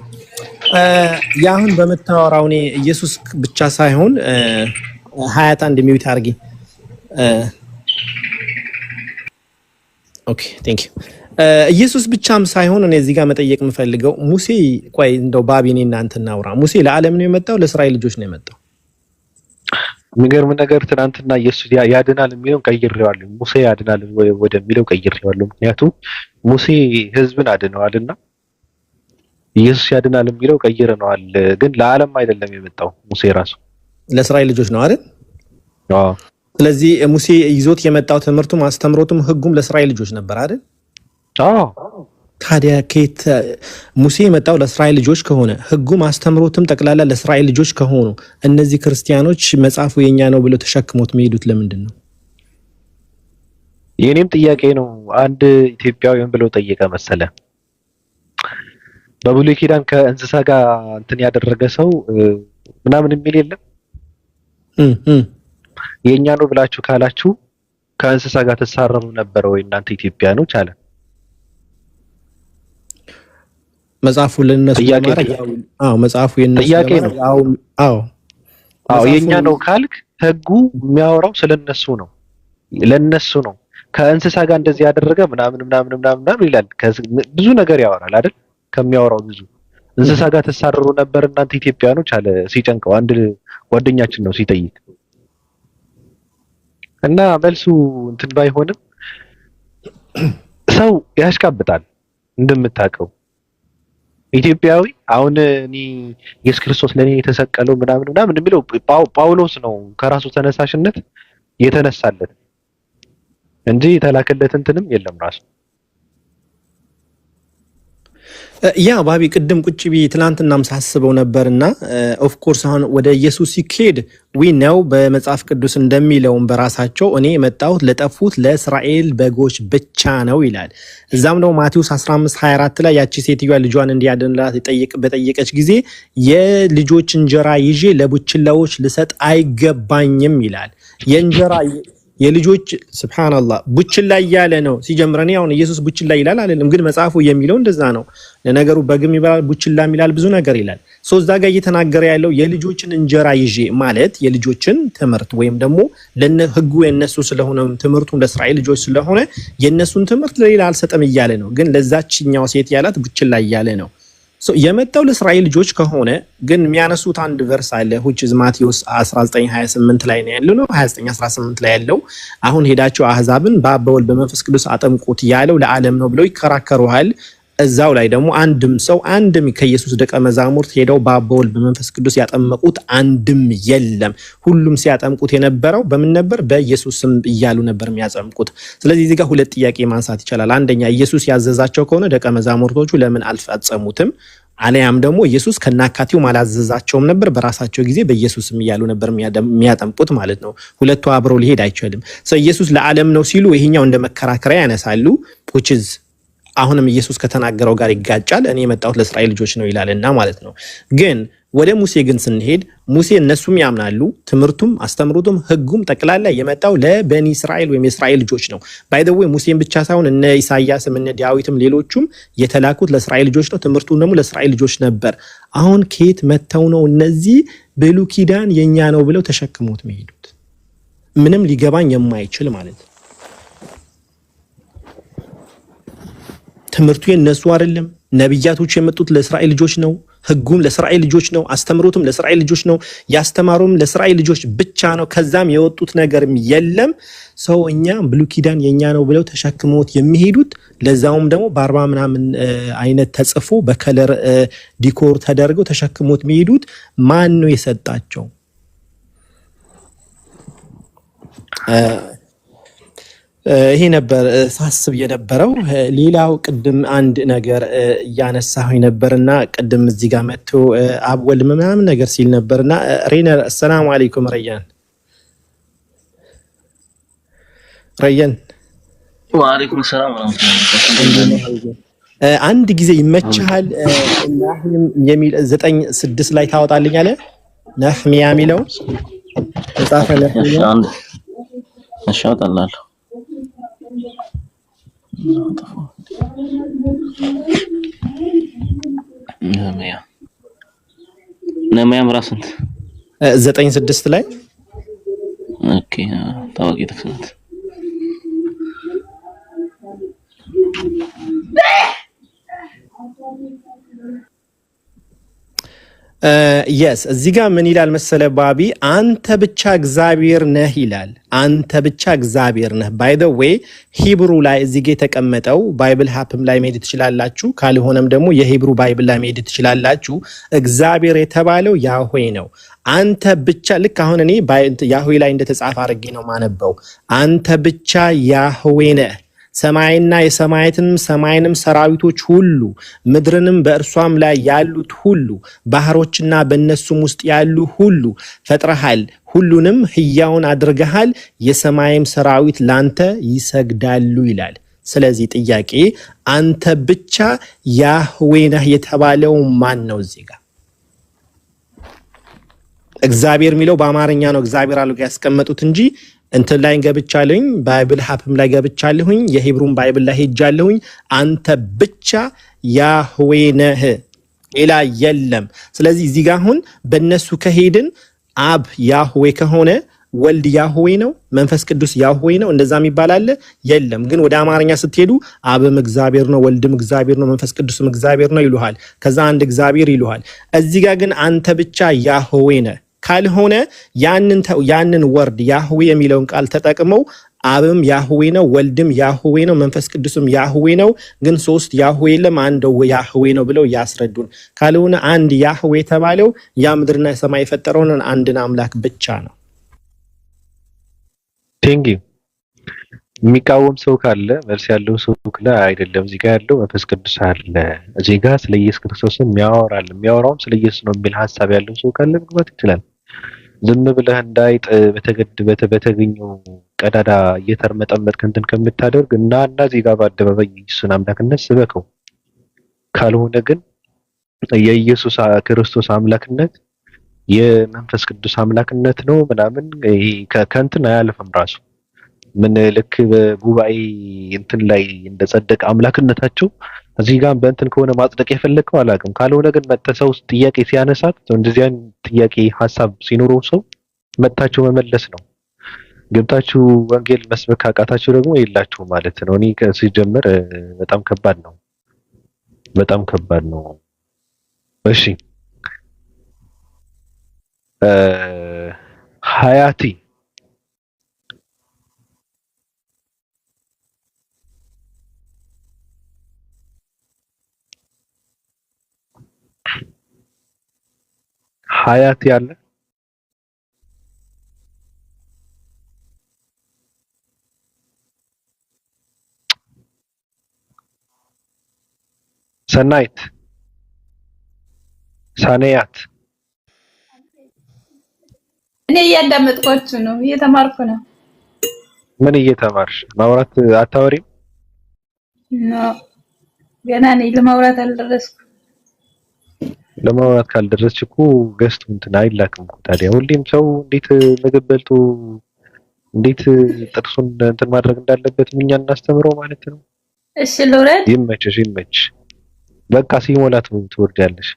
ያሁን በመታወራው እኔ ኢየሱስ ብቻ ሳይሆን ሀያት አንድ ሚዩት አድርጊ። ኦኬ ቴንክ ዩ። ኢየሱስ ብቻም ሳይሆን እኔ እዚህ ጋር መጠየቅ የምፈልገው ሙሴ፣ ቆይ እንደው ባቢ እኔ እናንተ እናውራ። ሙሴ ለዓለም ነው የመጣው ለእስራኤል ልጆች ነው የመጣው? የሚገርም ነገር ትናንትና ኢየሱስ ያድናል የሚለው ቀይሬዋለሁ። ሙሴ ያድናል ወደሚለው ቀይሬዋለሁ። ምክንያቱም ሙሴ ሕዝብን አድነዋልና ኢየሱስ ያድናል የሚለው ቀይረነዋል። ግን ለዓለም አይደለም የመጣው ሙሴ ራሱ ለእስራኤል ልጆች ነው አይደል? አዎ። ስለዚህ ሙሴ ይዞት የመጣው ትምህርቱም አስተምሮቱም ሕጉም ለእስራኤል ልጆች ነበር አይደል? አዎ። ታዲያ ከየት ሙሴ የመጣው ለእስራኤል ልጆች ከሆነ ሕጉም አስተምሮቱም ጠቅላላ ለእስራኤል ልጆች ከሆኑ እነዚህ ክርስቲያኖች መጽሐፉ የኛ ነው ብለው ተሸክሞት የሚሄዱት ለምንድን ነው? የኔም ጥያቄ ነው። አንድ ኢትዮጵያዊን ብለው ጠየቀ መሰለ በብሉይ ኪዳን ከእንስሳ ጋር እንትን ያደረገ ሰው ምናምን የሚል የለም። የኛ ነው ብላችሁ ካላችሁ ከእንስሳ ጋር ተሳረሩ ነበር ወይ እናንተ ኢትዮጵያኖች አለ። መጽሐፉ ለነሱ ማለት መጽሐፉ የነሱ የኛ ነው ካልክ ህጉ የሚያወራው ስለነሱ ነው፣ ለነሱ ነው። ከእንስሳ ጋር እንደዚህ ያደረገ ምናምን ይላል። ብዙ ነገር ያወራል አይደል? ከሚያወራው ብዙ እንስሳ ጋር ተሳረሩ ነበር እናንተ ኢትዮጵያኖች አለ ሲጨንቀው አንድ ጓደኛችን ነው ሲጠይቅ እና መልሱ እንትን ባይሆንም ሰው ያሽቃብጣል እንደምታውቀው። ኢትዮጵያዊ አሁን እኔ ኢየሱስ ክርስቶስ ለኔ የተሰቀለው ምናምን የሚለው ጳውሎስ ነው ከራሱ ተነሳሽነት የተነሳለት እንጂ የተላከለት እንትንም የለም ራሱ። ያ ባቢ ቅድም ቁጭ ቢ ትላንትናም ሳስበው ነበርና ኦፍ ኮርስ አሁን ወደ ኢየሱስ ሲኬድ ዊ ነው በመጽሐፍ ቅዱስ እንደሚለውም በራሳቸው እኔ የመጣሁት ለጠፉት ለእስራኤል በጎች ብቻ ነው ይላል። እዛም ነው ማቴዎስ 15:24 ላይ ያቺ ሴትዮዋ ልጇን እንዲያድንላት በጠየቀች ጊዜ የልጆች እንጀራ ይዤ ለቡችላዎች ልሰጥ አይገባኝም ይላል። የእንጀራ የልጆች ሱብሃንአላህ ቡችላ እያለ ነው ሲጀምር። እኔ አሁን ኢየሱስ ቡችላ ይላል አይደለም፣ ግን መጽሐፉ የሚለው እንደዛ ነው። ለነገሩ በግም ይባላል ቡችላ ይላል ብዙ ነገር ይላል። እዛ ጋር እየተናገረ ያለው የልጆችን እንጀራ ይዤ ማለት የልጆችን ትምህርት ወይም ደግሞ ህጉ የነሱ ስለሆነ ትምህርቱ ለእስራኤል ልጆች ስለሆነ የነሱን ትምህርት ለሌላ አልሰጠም እያለ ነው። ግን ለዛችኛው ሴት ያላት ቡችላ እያለ ነው። የመጣው ለእስራኤል ልጆች ከሆነ ግን የሚያነሱት አንድ ቨርስ አለ which is ማቴዎስ 19:28 ላይ ነው ያለው 29:18 ላይ ያለው አሁን ሄዳችሁ አህዛብን በአብ በወልድ በመንፈስ ቅዱስ አጠምቁት ያለው ለዓለም ነው ብለው ይከራከሩሃል። እዛው ላይ ደግሞ አንድም ከኢየሱስ ደቀ መዛሙርት ሄደው በአብ በወልድ በመንፈስ ቅዱስ ያጠመቁት አንድም የለም። ሁሉም ሲያጠምቁት የነበረው በምን ነበር? በኢየሱስ ስም እያሉ ነበር የሚያጠምቁት። ስለዚህ እዚህ ጋር ሁለት ጥያቄ ማንሳት ይቻላል። አንደኛ ኢየሱስ ያዘዛቸው ከሆነ ደቀ መዛሙርቶቹ ለምን አልፈጸሙትም? አለያም ደግሞ ኢየሱስ ከናካቴው ማላዘዛቸውም ነበር፣ በራሳቸው ጊዜ በኢየሱስ ስም እያሉ ነበር የሚያጠምቁት ማለት ነው። ሁለቱ አብረው ሊሄድ አይችልም። ኢየሱስ ለዓለም ነው ሲሉ ይሄኛው እንደ መከራከሪያ ያነሳሉ which is አሁንም ኢየሱስ ከተናገረው ጋር ይጋጫል። እኔ የመጣሁት ለእስራኤል ልጆች ነው ይላልና ማለት ነው። ግን ወደ ሙሴ ግን ስንሄድ ሙሴ እነሱም ያምናሉ ትምህርቱም አስተምሩቱም ህጉም ጠቅላላ የመጣው ለበኒ እስራኤል ወይም የእስራኤል ልጆች ነው። ባይ ዘ ዌይ ሙሴን ብቻ ሳይሆን እነ ኢሳያስም እነ ዳዊትም ሌሎቹም የተላኩት ለእስራኤል ልጆች ነው። ትምህርቱም ደግሞ ለእስራኤል ልጆች ነበር። አሁን ከየት መተው ነው እነዚህ ብሉይ ኪዳን የኛ ነው ብለው ተሸክሞት የሚሄዱት? ምንም ሊገባኝ የማይችል ማለት ነው። ትምህርቱ የነሱ አይደለም። ነብያቶች የመጡት ለእስራኤል ልጆች ነው። ህጉም ለእስራኤል ልጆች ነው። አስተምሮቱም ለእስራኤል ልጆች ነው። ያስተማሩም ለእስራኤል ልጆች ብቻ ነው። ከዛም የወጡት ነገርም የለም። እኛ ብሉይ ኪዳን የኛ ነው ብለው ተሸክሞት የሚሄዱት ለዛውም ደግሞ በ40 ምናምን አይነት ተጽፎ በከለር ዲኮር ተደርገው ተሸክሞት የሚሄዱት ማን ነው የሰጣቸው? ይሄ ነበር ሳስብ የነበረው። ሌላው ቅድም አንድ ነገር እያነሳሁኝ ነበርና ቅድም እዚህ ጋር መጥቶ አብወል ምናምን ነገር ሲል ነበርና ሬነር ሰላም አለይኩም ረያን ወአለይኩም ሰላም ወራህመቱላሂ። አንድ ጊዜ ይመችሃል ነህም የሚል 9:6 ላይ ታወጣልኛለህ? ነህሚያ የሚለው ተጻፈ ነህሚያ። እሺ አወጣላለሁ። ነህምያ ምዕራፍ ስንት? 9:6 ላይ ኦኬ። ታዋቂ ጥቅስ ናት። የስ እዚህ ጋር ምን ይላል መሰለ ባቢ? አንተ ብቻ እግዚአብሔር ነህ ይላል። አንተ ብቻ እግዚአብሔር ነህ። ባይ ዘ ዌይ ሂብሩ ላይ እዚህ ጋር የተቀመጠው ባይብል ሃፕም ላይ መሄድ ትችላላችሁ፣ ካልሆነም ደግሞ የሂብሩ ባይብል ላይ መሄድ ትችላላችሁ። እግዚአብሔር የተባለው ያህዌ ነው። አንተ ብቻ ልክ አሁን እኔ ያህዌ ላይ እንደተጻፈ አድርጌ ነው ማነበው። አንተ ብቻ ያህዌ ነህ። ሰማይና ሰማይንም ሰራዊቶች ሁሉ ምድርንም በእርሷም ላይ ያሉት ሁሉ ባህሮችና በእነሱም ውስጥ ያሉ ሁሉ ፈጥረሃል፣ ሁሉንም ሕያውን አድርገሃል፣ የሰማይም ሰራዊት ላንተ ይሰግዳሉ ይላል። ስለዚህ ጥያቄ አንተ ብቻ ያህዌ ነህ የተባለው ማን ነው? እዚህ ጋር እግዚአብሔር የሚለው በአማርኛ ነው እግዚአብሔር አድርገው ያስቀመጡት እንጂ እንትን ላይ ገብቻለሁኝ፣ ባይብል ሀፕም ላይ ገብቻለሁኝ፣ የሂብሩን ባይብል ላይ ሄጃለሁኝ። አንተ ብቻ ያህዌ ነህ፣ ሌላ የለም። ስለዚህ እዚህ ጋር አሁን በእነሱ ከሄድን አብ ያህዌ ከሆነ ወልድ ያህዌ ነው፣ መንፈስ ቅዱስ ያህዌ ነው፣ እንደዛ የሚባል አለ የለም። ግን ወደ አማርኛ ስትሄዱ አብም እግዚአብሔር ነው፣ ወልድም እግዚአብሔር ነው፣ መንፈስ ቅዱስም እግዚአብሔር ነው ይሉሃል። ከዛ አንድ እግዚአብሔር ይሉሃል። እዚህ ጋር ግን አንተ ብቻ ያህዌ ነህ ካልሆነ ያንን ወርድ ያህዌ የሚለውን ቃል ተጠቅመው አብም ያህዌ ነው፣ ወልድም ያህዌ ነው፣ መንፈስ ቅዱስም ያህዌ ነው፣ ግን ሶስት ያህዌ የለም አንድ ያህዌ ነው ብለው ያስረዱን። ካልሆነ አንድ ያህዌ የተባለው ያ ምድርና ሰማይ የፈጠረውን አንድን አምላክ ብቻ ነው። ቴንኪ የሚቃወም ሰው ካለ መልስ ያለው ሰው ካለ አይደለም እዚህ ጋር ያለው መንፈስ ቅዱስ አለ እዚህ ጋር ስለ ኢየሱስ ክርስቶስም የሚያወራውም ስለ ኢየሱስ ነው የሚል ሐሳብ ያለው ሰው ካለ መግባት ይችላል። ዝም ብለህ እንዳይጥ በተገኘው ቀዳዳ እየተርመጠመጥክ እንትን ከምታደርግ እና እዚህ ጋር በአደባባይ ኢየሱስን አምላክነት ስበከው። ካልሆነ ግን የኢየሱስ ክርስቶስ አምላክነት የመንፈስ ቅዱስ አምላክነት ነው ምናምን ከእንትን አያልፍም። ራሱ ምን ልክ በጉባኤ እንትን ላይ እንደጸደቀ አምላክነታቸው እዚህ ጋር በእንትን ከሆነ ማጽደቅ የፈለከው አላውቅም። ካልሆነ ግን መተሰው ጥያቄ ሲያነሳት እንደዚህ አይነት ጥያቄ ሐሳብ ሲኖረው ሰው መታችሁ መመለስ ነው። ገብታችሁ ወንጌል መስበክ አቃታችሁ ደግሞ የላችሁ ማለት ነው። እኔ ሲጀምር በጣም ከባድ ነው። እሺ ሀያቲ አለ ሰናይት ሳኔያት እኔ እያዳመጥኳችሁ ነው፣ እየተማርኩ ነው። ምን እየተማርሽ? ማውራት አታወሪም? ነው ገና ነኝ፣ ለማውራት አልደረስኩም። ለማውራት ካልደረስሽ እኮ ገስቱ እንትን አይላክም እኮ። ታዲያ ሁሌም ሰው እንዴት ምግብ በልቶ እንዴት ጥርሱን እንትን ማድረግ እንዳለበት እኛ እናስተምረው ማለት ነው። እሺ ልውረድ? ይመችሽ። በቃ ሲሞላት ትወርጃለሽ።